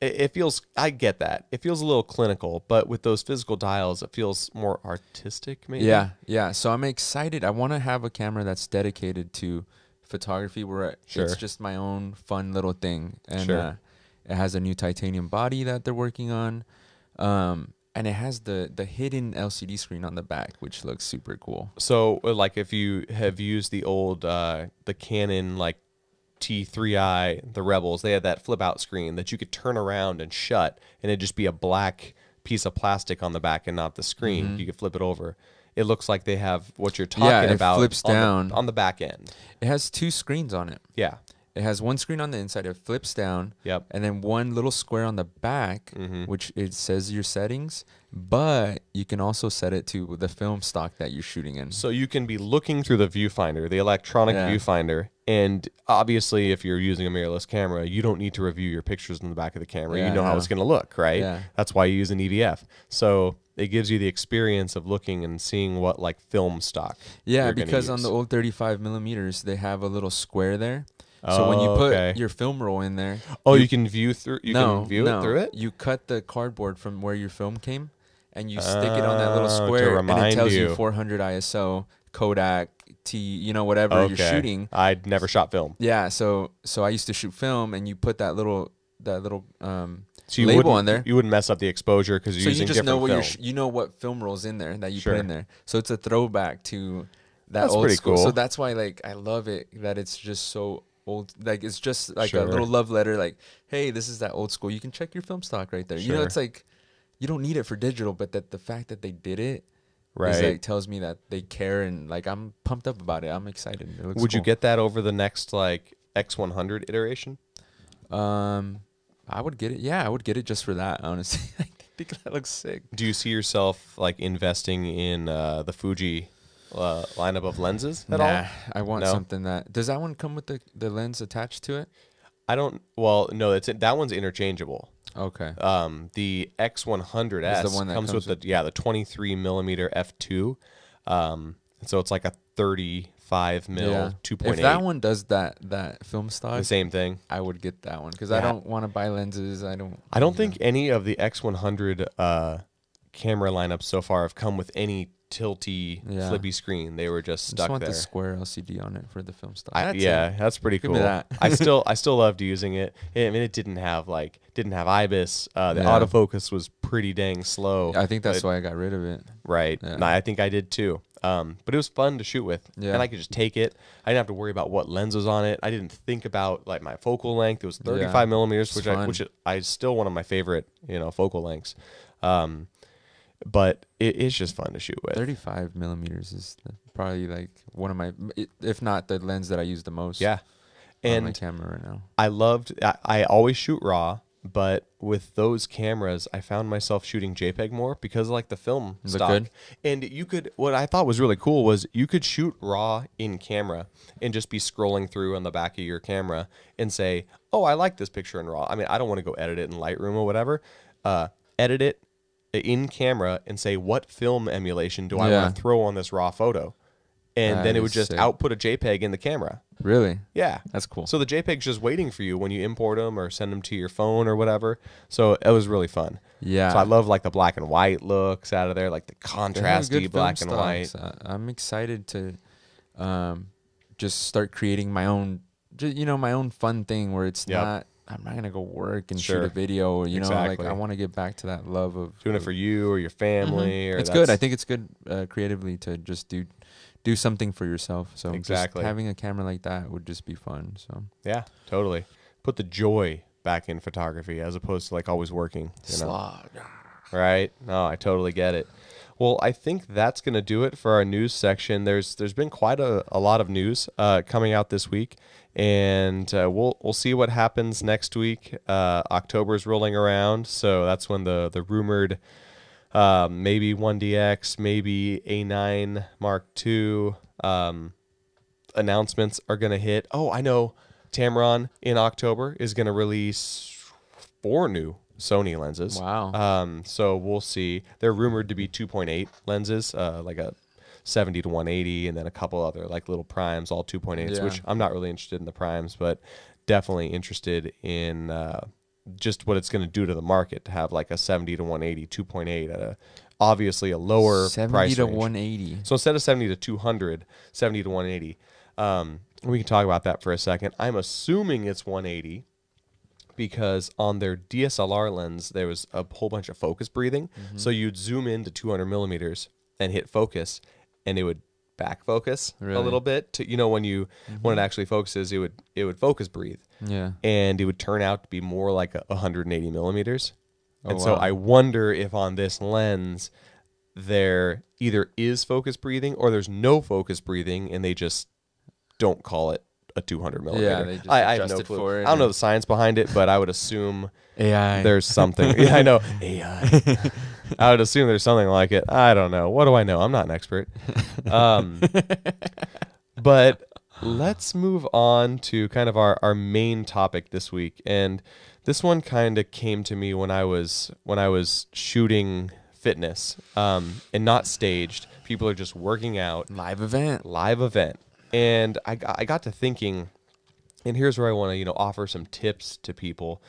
It feels, I get that. It feels a little clinical, but with those physical dials, it feels more artistic, maybe. Yeah. So I'm excited. I want to have a camera that's dedicated to photography, where it's just my own fun little thing. And it has a new titanium body that they're working on. And it has the hidden LCD screen on the back, which looks super cool. So, like, if you have used the old, the Canon, like, T3i, the Rebels, they had that flip out screen that you could turn around and shut, and it'd just be a black piece of plastic on the back and not the screen. You could flip it over. It looks like they have what you're talking about. Flips down on the back end. It has two screens on it. Yeah. It has one screen on the inside. It flips down. Yep. And then one little square on the back, which it says your settings, but you can also set it to the film stock that you're shooting in. So you can be looking through the viewfinder, the electronic viewfinder, and obviously if you're using a mirrorless camera, you don't need to review your pictures in the back of the camera. You know how it's going to look, right? Yeah. That's why you use an EVF. So it gives you the experience of looking and seeing what like film stock. Yeah, because on the old 35 millimeters, they have a little square there. So when you put your film roll in there, you can view through. You can view it through it. You cut the cardboard from where your film came, and you stick it on that little square, and it tells you 400 ISO, Kodak, whatever you're shooting. I'd never shot film. Yeah, so I used to shoot film, and you put that little label on there. You wouldn't mess up the exposure because you're using different film. You know what film rolls in there that you put in there. So it's a throwback to that that's old pretty school. Cool. So that's why I love it that it's just so old. Like it's just like a little love letter. Like, hey, this is that old school. You can check your film stock right there. It's like you don't need it for digital, but the fact that they did it. Is tells me that they care, and like I'm pumped up about it. I'm excited. It looks Would cool. you get that over the next like X100 iteration? I would get it. Yeah, I would get it just for that. Honestly, I think that looks sick. Do you see yourself like investing in the Fuji lineup of lenses at all? I want something that does that one come with the lens attached to it? I don't. Well, no, that one's interchangeable. Okay. The X100S the one that comes with the 23 millimeter f2. So it's like a 35 mil 2.8. If that one does that film stock, the same thing, I would get that one because I don't want to buy lenses. I don't think any of the X100 camera lineups so far have come with any tilty flippy screen. They were just stuck I just want there. the square LCD on it for the film stock. That's pretty cool. Give me that. I still loved using it. I mean, it didn't have IBIS. The autofocus was pretty dang slow. I think that's why I got rid of it. Right. Yeah. No, I think I did too. But it was fun to shoot with. Yeah. And I could just take it. I didn't have to worry about what lens was on it. I didn't think about like my focal length. It was 35 millimeters, which I still one of my favorite, focal lengths. But it's just fun to shoot with. 35 millimeters is probably like one of my, if not the lens that I use the most. Yeah. On my camera right now. I always shoot RAW, But with those cameras, I found myself shooting JPEG more because of like the film Is it stock. good? And you could, what I thought was really cool was you could shoot raw in camera and just be scrolling through on the back of your camera and say, oh, I like this picture in raw. I mean, I don't want to go edit it in Lightroom or whatever. Edit it in camera and say, what film emulation do I want to throw on this raw photo? And then it would just output a JPEG in the camera. Really? Yeah. That's cool. So the JPEG's just waiting for you when you import them or send them to your phone or whatever. So it was really fun. Yeah. So I love like the black and white looks out of there, like the contrasty black and white. I'm excited to just start creating my own, my own fun thing where it's not, I'm not going to go work and shoot a video. You know, like I want to get back to that love of doing it for you or your family. Or it's good. I think it's good creatively to just do something for yourself. So just having a camera like that would just be fun. So yeah, totally. Put the joy back in photography as opposed to like always working. Slog. Right? No, I totally get it. Well, I think that's going to do it for our news section. There's been quite a lot of news coming out this week, and we'll see what happens next week. October's rolling around, so that's when the rumored maybe 1DX, maybe A9 Mark II announcements are going to hit. Oh, I know Tamron in October is going to release 4 new Sony lenses. Wow. So we'll see. They're rumored to be 2.8 lenses, like a 70 to 180, and then a couple other like little primes, all 2.8s, which I'm not really interested in the primes, but definitely interested in just what it's going to do to the market to have like a 70 to 180 2.8 at obviously a lower 70 price to range. 180. So instead of 70 to 200, 70 to 180. We can talk about that for a second. I'm assuming it's 180 because on their DSLR lens there was a whole bunch of focus breathing. So you'd zoom into 200 millimeters and hit focus, and it would back focus a little bit to, when when it actually focuses, it would focus breathe. Yeah. And it would turn out to be more like 180 millimeters. And so I wonder if on this lens there either is focus breathing or there's no focus breathing and they just don't call it a 200 millimeter. Yeah, they just I have no clue. for it. I don't know the science behind it, but I would assume AI. there's something. Yeah, I know. AI. I would assume there's something like it. I don't know. What do I know? I'm not an expert. But let's move on to kind of our main topic this week. And this one kind of came to me when I was shooting fitness and not staged. People are just working out. Live event. And I got to thinking, and here's where I want to offer some tips to people.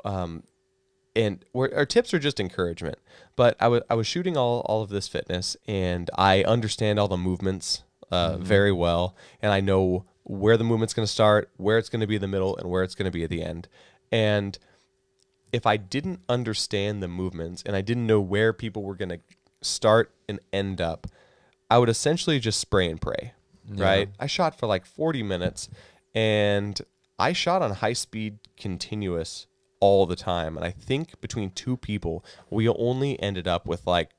And our tips are just encouragement. But I was shooting all of this fitness, and I understand all the movements very well, and I know where the movement's going to start, where it's going to be in the middle, and where it's going to be at the end. And if I didn't understand the movements and I didn't know where people were going to start and end up, I would essentially just spray and pray, right? I shot for like 40 minutes, and I shot on high speed continuous all the time. And I think between 2 people, we only ended up with like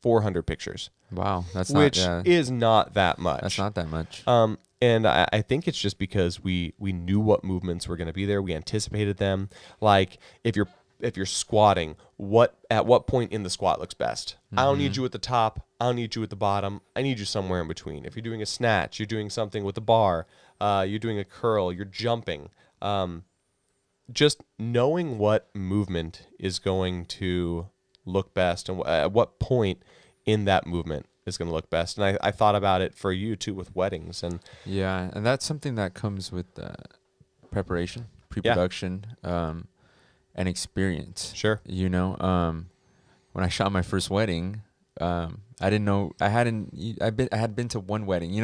400 pictures. Wow. Which is not that much. That's not that much. And I think it's just because we knew what movements were going to be there. We anticipated them. Like if you're squatting, at what point in the squat looks best? I don't need you at the top. I don't need you at the bottom. I need you somewhere in between. If you're doing a snatch, you're doing something with a bar, you're doing a curl, you're jumping. Just knowing what movement is going to look best and at what point in that movement is going to look best. And I thought about it for you too with weddings. And and that's something that comes with preparation, pre-production, and experience. Sure. When I shot my first wedding, I didn't know I had been to one wedding,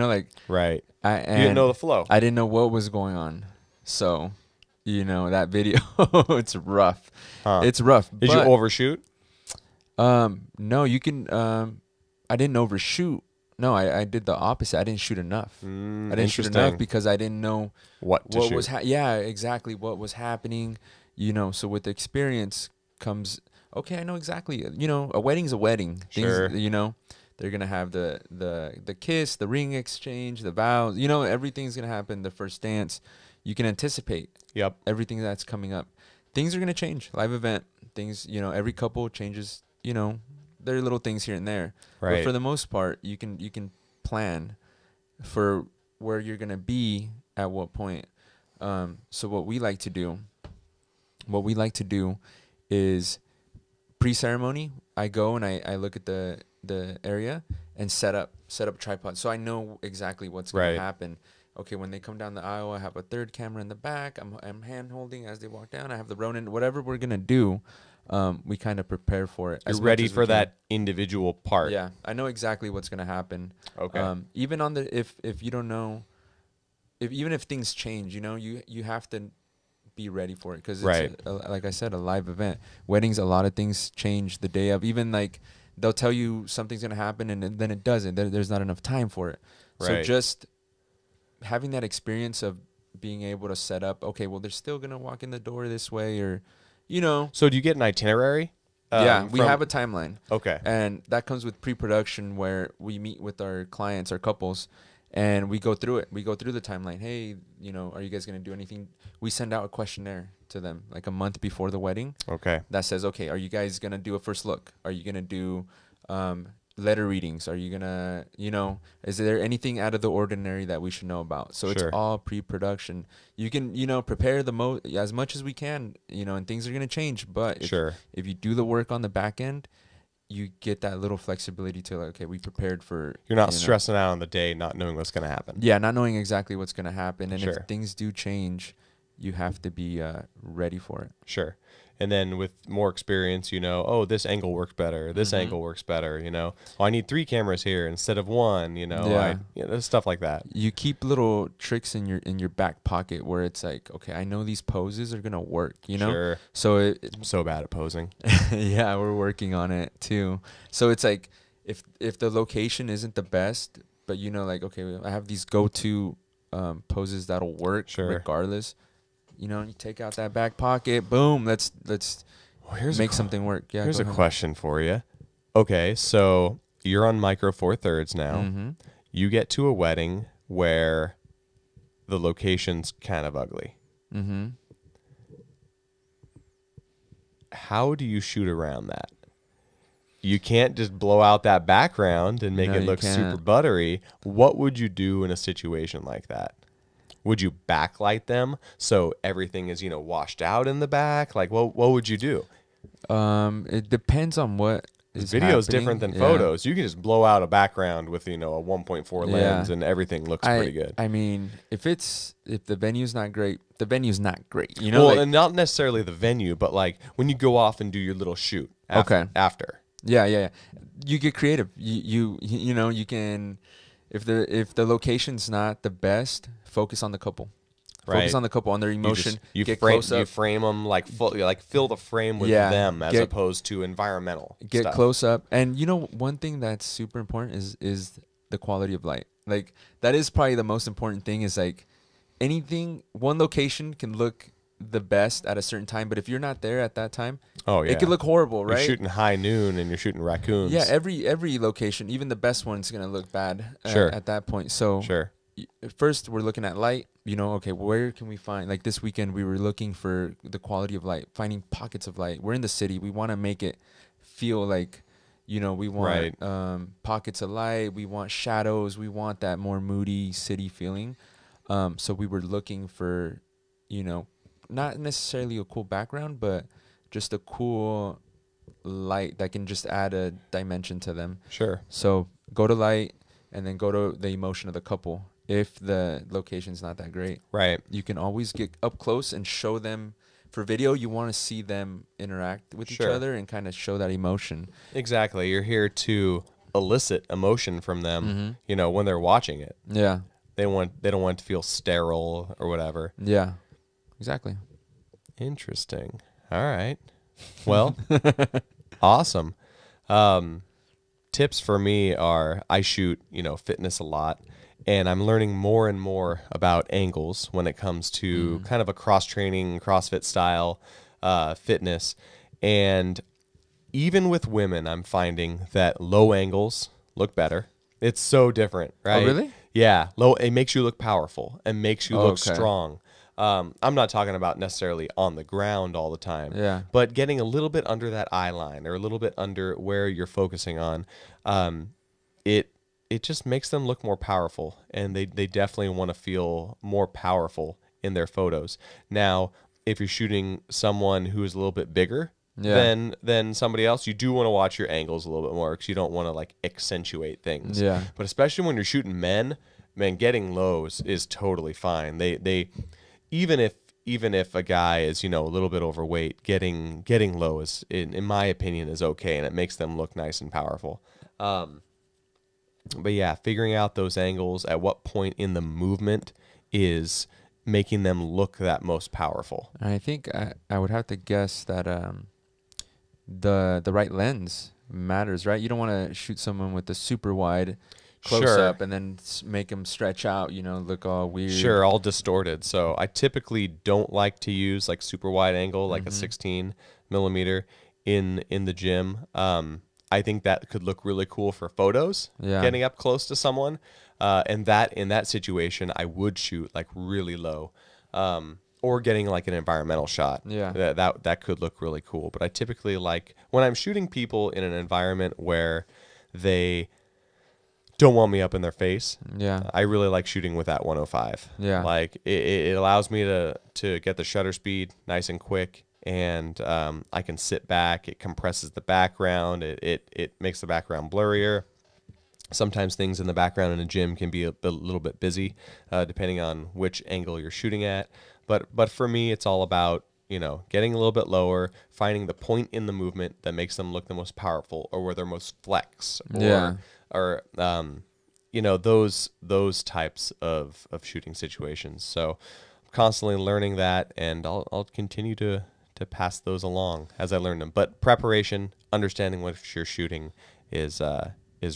right. You didn't know the flow. I didn't know what was going on. So, that video, it's rough. It's rough. Did you overshoot? No, you can, I didn't overshoot. No, I did the opposite. I didn't shoot enough. I didn't shoot enough because I didn't know what was exactly what was happening. So with the experience comes, okay, I know exactly. A wedding's a wedding. Sure. Things, they're gonna have the kiss, the ring exchange, the vows. Everything's gonna happen. The first dance, you can anticipate. Yep. Everything that's coming up. things are going to change. Live event, things, you know, every couple changes, you know, there are little things here and there. Right. But for the most part, you can plan for where you're going to be at what point. So what we like to do is pre-ceremony, I go and I look at the area and set up tripod. So I know exactly what's going to happen. Okay, when they come down the aisle, I have a third camera in the back. I'm hand holding as they walk down. I have the Ronin. Whatever we're gonna do, we kind of prepare for it. You're ready for that individual part. Yeah, I know exactly what's gonna happen. Okay. Even on the if you don't know, even if things change, you know, you have to be ready for it because it's like I said, a live event. Weddings, a lot of things change the day of. Even like they'll tell you something's gonna happen and then it doesn't. There's not enough time for it. So just having that experience of being able to set up, okay, well, they're still going to walk in the door this way or, you know. So do you get an itinerary? Yeah, we have a timeline. Okay. And that comes with pre-production where we meet with our clients, our couples, and we go through it. We go through the timeline. Hey, you know, are you guys going to do anything? We send out a questionnaire to them like a month before the wedding. Okay. That says, okay, are you guys going to do a first look? Are you going to do letter readings? Are you gonna, you know, is there anything out of the ordinary that we should know about? So it's all pre-production. You can, you know, prepare as much as we can, you know, and things are gonna change. But if you do the work on the back end, you get that little flexibility to like, okay, we prepared for. You're not stressing out on the day, not knowing what's gonna happen. Yeah, not knowing exactly what's gonna happen, and if things do change, you have to be ready for it. Sure. And then with more experience, you know, oh, this angle works better. This angle works better. You know, oh, I need 3 cameras here instead of 1. You know, stuff like that. You keep little tricks in your back pocket where it's like, okay, I know these poses are gonna work. You know, so I'm so bad at posing. Yeah, we're working on it too. So it's like if the location isn't the best, but you know, like, okay, I have these go-to poses that'll work regardless. You know, you take out that back pocket, boom, let's make something work. Yeah. Here's a question for you. Okay, so you're on Micro Four Thirds now. You get to a wedding where the location's kind of ugly. How do you shoot around that? You can't just blow out that background and make it look super buttery. What would you do in a situation like that? Would you backlight them so everything is, you know, washed out in the back? Like, what would you do? It depends on what is video is different than photos. You can just blow out a background with, you know, a 1.4 lens and everything looks pretty good. I mean, if the venue's not great, the venue's not great. You know, well, and not necessarily the venue, but like when you go off and do your little shoot after. Yeah. You get creative. You know, you can, if the location's not the best, focus on the couple. Focus on the couple, on their emotion. You frame them like fill the frame with them as opposed to environmental. Get stuff. close up, and you know, one thing that's super important is the quality of light. Like that is probably the most important thing. Is like one location can look the best at a certain time, but if you're not there at that time, it could look horrible, right? You're shooting high noon and you're shooting raccoons. Yeah, every location, even the best one's gonna look bad at that point. So first we're looking at light. You know, okay, where can we find, like this weekend we were looking for the quality of light, finding pockets of light. We're in the city. We want to make it feel like, you know, we want pockets of light. We want shadows. We want that more moody city feeling. So we were looking for, you know, not necessarily a cool background, but just a cool light that can just add a dimension to them. Sure. So go to light and then go to the emotion of the couple. If the location's not that great, you can always get up close and show them. For video, you want to see them interact with each other and kind of show that emotion. Exactly. You're here to elicit emotion from them, you know, when they're watching it. Yeah. They don't want it to feel sterile or whatever. Yeah. Exactly. Interesting. All right. Well, awesome. Tips for me are I shoot, you know, fitness a lot. And I'm learning more and more about angles when it comes to kind of a cross-training, CrossFit style fitness. And even with women, I'm finding that low angles look better. It's so different, right? Oh, really? Yeah. It makes you look powerful and makes you look strong. I'm not talking about necessarily on the ground all the time, Yeah. but getting a little bit under that eye line or a little bit under where you're focusing on, it just makes them look more powerful, and they definitely want to feel more powerful in their photos. Now, if you're shooting someone who is a little bit bigger Yeah. than somebody else, you do want to watch your angles a little bit more because you don't want to like accentuate things. Yeah. But especially when you're shooting men, man, getting lows is totally fine. They even if a guy is, you know, a little bit overweight, getting low is, in my opinion, is okay, and it makes them look nice and powerful. But yeah, figuring out those angles at what point in the movement is making them look that most powerful. I think I would have to guess that the right lens matters, right? You don't want to shoot someone with a super wide close Sure. up and then make them stretch out, you know, look all weird. Sure, all distorted. So I typically don't like to use like super wide angle, like a 16 millimeter in the gym. I think that could look really cool for photos, Yeah. getting up close to someone. And that in that situation, I would shoot like really low, or getting like an environmental shot. Yeah. That could look really cool. But I typically like when I'm shooting people in an environment where they don't want me up in their face. Yeah. I really like shooting with that 105. Yeah. Like it allows me to get the shutter speed nice and quick, and I can sit back. It compresses the background. It makes the background blurrier. Sometimes things in the background in a gym can be a little bit busy, depending on which angle you're shooting at. But for me, it's all about, you know, getting a little bit lower, finding the point in the movement that makes them look the most powerful, or where they're most flex, or you know, those types of shooting situations. So I'm constantly learning that, and I'll continue to pass those along as I learn them. But preparation, understanding what you're shooting is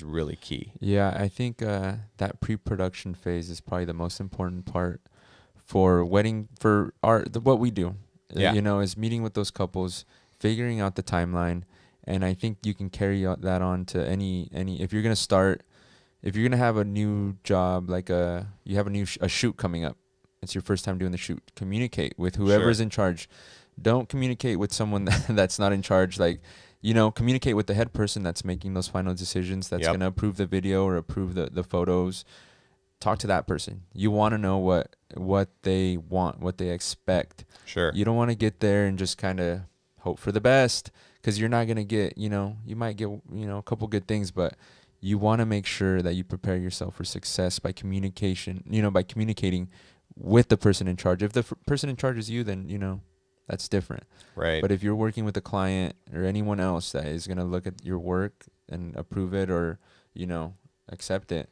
really key. Yeah, I think that pre-production phase is probably the most important part for what we do. Yeah. You know, is meeting with those couples, figuring out the timeline, and I think you can carry that on to any if you're gonna have a new job, like you have a shoot coming up. It's your first time doing the shoot. Communicate with whoever's in charge. Don't communicate with someone that's not in charge. Like, you know, communicate with the head person that's making those final decisions, that's going to approve the video or approve the photos. Talk to that person. You want to know what they want, what they expect. Sure. You don't want to get there and just kind of hope for the best, because you're not going to get, you know, you might get, you know, a couple good things, but you want to make sure that you prepare yourself for success by communication, you know, by communicating with the person in charge. If the person in charge is you, then, you know, that's different. Right. But if you're working with a client or anyone else that is going to look at your work and approve it, or, you know, accept it,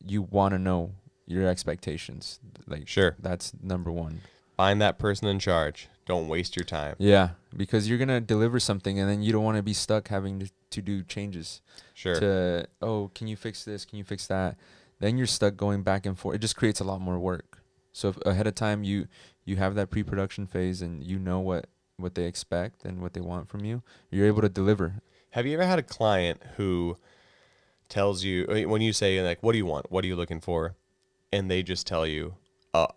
you want to know your expectations. Like, sure. That's number one. Find that person in charge. Don't waste your time. Yeah, because you're going to deliver something, and then you don't want to be stuck having to do changes. Sure. Can you fix this? Can you fix that? Then you're stuck going back and forth. It just creates a lot more work. So if ahead of time you have that pre-production phase, and you know what they expect and what they want from you, you're able to deliver. Have you ever had a client who tells you, when you say, like, what do you want? What are you looking for? And they just tell you,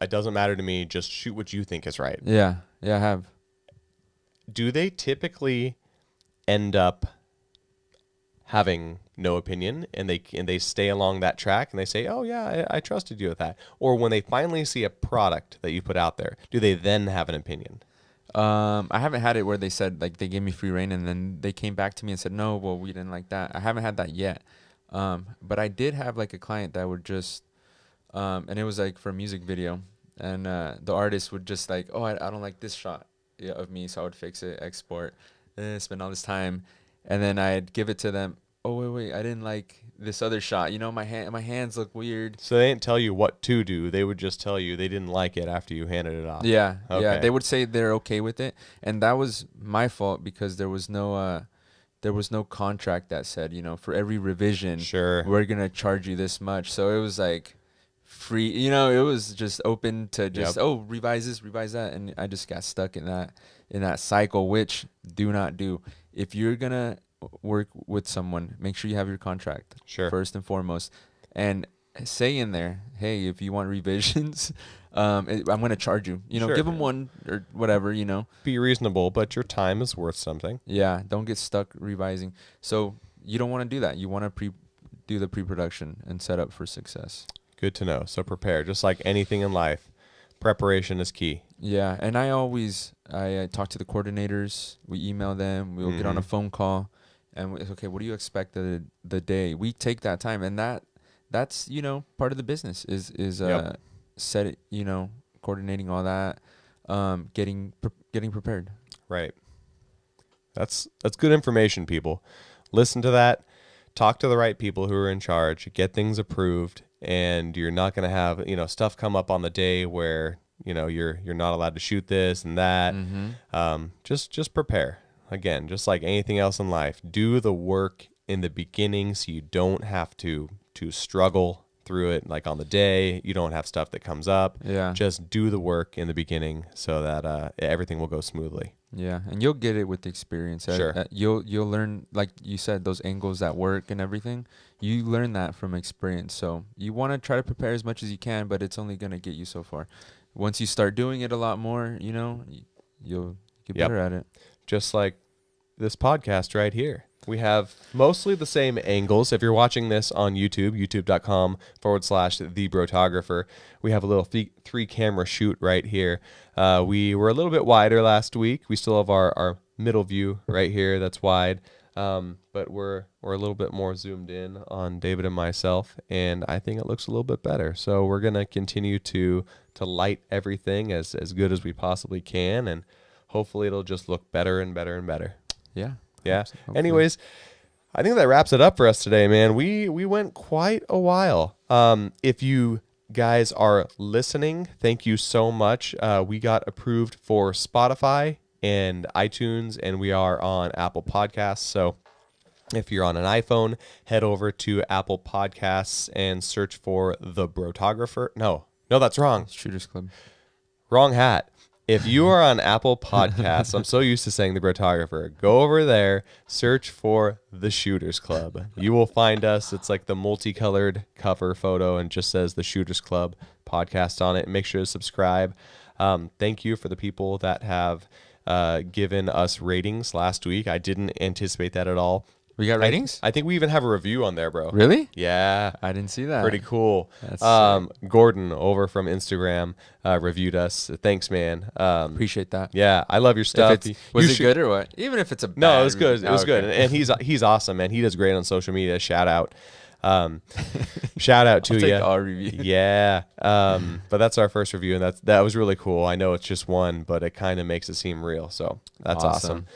it doesn't matter to me. Just shoot what you think is right. Yeah, I have. Do they typically end up having no opinion, and they stay along that track, and they say, oh yeah, I trusted you with that? Or when they finally see a product that you put out there, do they then have an opinion? I haven't had it where they said, like, they gave me free reign and then they came back to me and said, no, well, we didn't like that. I haven't had that yet. But I did have like a client that would just, and it was like for a music video, and the artist would just like, oh, I don't like this shot of me, so I would fix it, export, spend all this time, and then I'd give it to them. Oh, wait, I didn't like this other shot. You know, my hands look weird. So they didn't tell you what to do. They would just tell you they didn't like it after you handed it off. Yeah, Okay. yeah. They would say they're okay with it, and that was my fault because there was no contract that said, you know, for every revision, Sure, we're gonna charge you this much. So it was like free. You know, it was just open to just revise this, revise that, and I just got stuck in that cycle, which do not do. If you're gonna work with someone, make sure you have your contract. Sure. First and foremost, and say in there, hey, if you want revisions, I'm going to charge you. You know, Sure. give them one or whatever, you know. Be reasonable, but your time is worth something. Yeah, don't get stuck revising. So you don't want to do that. You want to do the pre-production and set up for success. Good to know. So prepare. Just like anything in life, preparation is key. Yeah, and I talk to the coordinators. We email them. We'll get on a phone call, and okay, what do you expect of the day? We take that time, and that's you know, part of the business is set it, you know, coordinating all that, getting prepared. Right. That's good information, people. Listen to that. Talk to the right people who are in charge. Get things approved, and you're not going to have, you know, stuff come up on the day where, you know, you're not allowed to shoot this and that. Just prepare. Again, just like anything else in life, do the work in the beginning so you don't have to struggle through it. Like on the day, you don't have stuff that comes up. Yeah. Just do the work in the beginning so that everything will go smoothly. Yeah, and you'll get it with the experience. Sure. You'll learn, like you said, those angles that work and everything. You learn that from experience. So you want to try to prepare as much as you can, but it's only going to get you so far. Once you start doing it a lot more, you know, you'll get better at it. Just like this podcast right here. We have mostly the same angles. If you're watching this on YouTube, youtube.com/the Brotographer, we have a little 3-camera shoot right here. We were a little bit wider last week. We still have our middle view right here that's wide. But we're a little bit more zoomed in on David and myself, and I think it looks a little bit better. So we're going to continue to light everything as good as we possibly can, and hopefully it'll just look better and better and better. Yeah. Yeah. Hopefully. Anyways, I think that wraps it up for us today, man. We went quite a while. If you guys are listening, thank you so much. We got approved for Spotify and iTunes, and we are on Apple Podcasts. So if you're on an iPhone, head over to Apple Podcasts and search for The Brotographer. No, that's wrong. Shooters Club. Wrong hat. If you are on Apple Podcasts, I'm so used to saying The Brotographer, go over there, search for The Shooters Club. You will find us. It's like the multicolored cover photo and just says The Shooters Club podcast on it. Make sure to subscribe. Thank you for the people that have given us ratings last week. I didn't anticipate that at all. We got ratings? I think we even have a review on there, bro. Really? Yeah. I didn't see that. Pretty cool. That's Gordon over from Instagram reviewed us. Thanks, man. Appreciate that. Yeah, I love your stuff. Was it good or what? Even if it's a bad No, it was good. It was okay. good. And he's awesome, man. He does great on social media. Shout out. Shout out to I'll take you. our review. Yeah. But that's our first review, and that was really cool. I know it's just one, but it kind of makes it seem real. So that's awesome.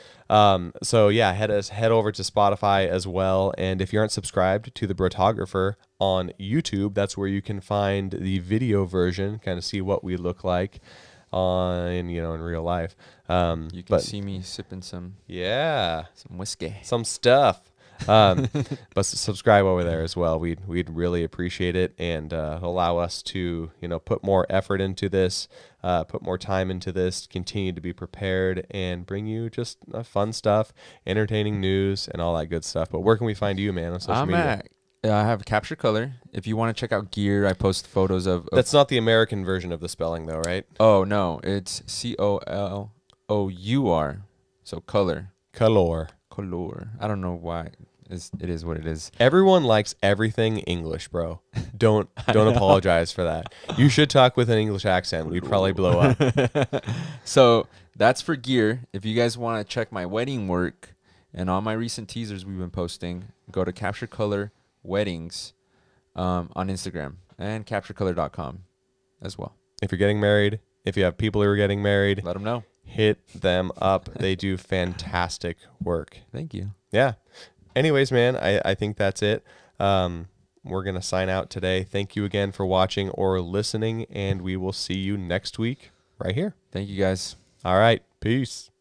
So yeah, head over to Spotify as well. And if you aren't subscribed to The Brotographer on YouTube, that's where you can find the video version, kind of see what we look like in real life. You can see me sipping some whiskey, some stuff. But subscribe over there as well. We'd really appreciate it, and allow us to put more effort into this, put more time into this, continue to be prepared, and bring you just fun stuff, entertaining news, and all that good stuff. But where can we find you, man, on social media? I have Capture Color. If you want to check out gear, I post photos of. That's not the American version of the spelling, though, right? Oh no, it's COLOUR. So color. Color. I don't know why. It is what it is. Everyone likes everything English, bro. Don't apologize for that. You should talk with an English accent. We'd probably blow up. So that's for gear. If you guys want to check my wedding work and all my recent teasers we've been posting, go to Capture Color Weddings on Instagram and capturecolor.com as well. If you're getting married, if you have people who are getting married, let them know. Hit them up. They do fantastic work. Thank you. Yeah. Anyways, man, I think that's it. We're going to sign out today. Thank you again for watching or listening, and we will see you next week right here. Thank you, guys. All right. Peace.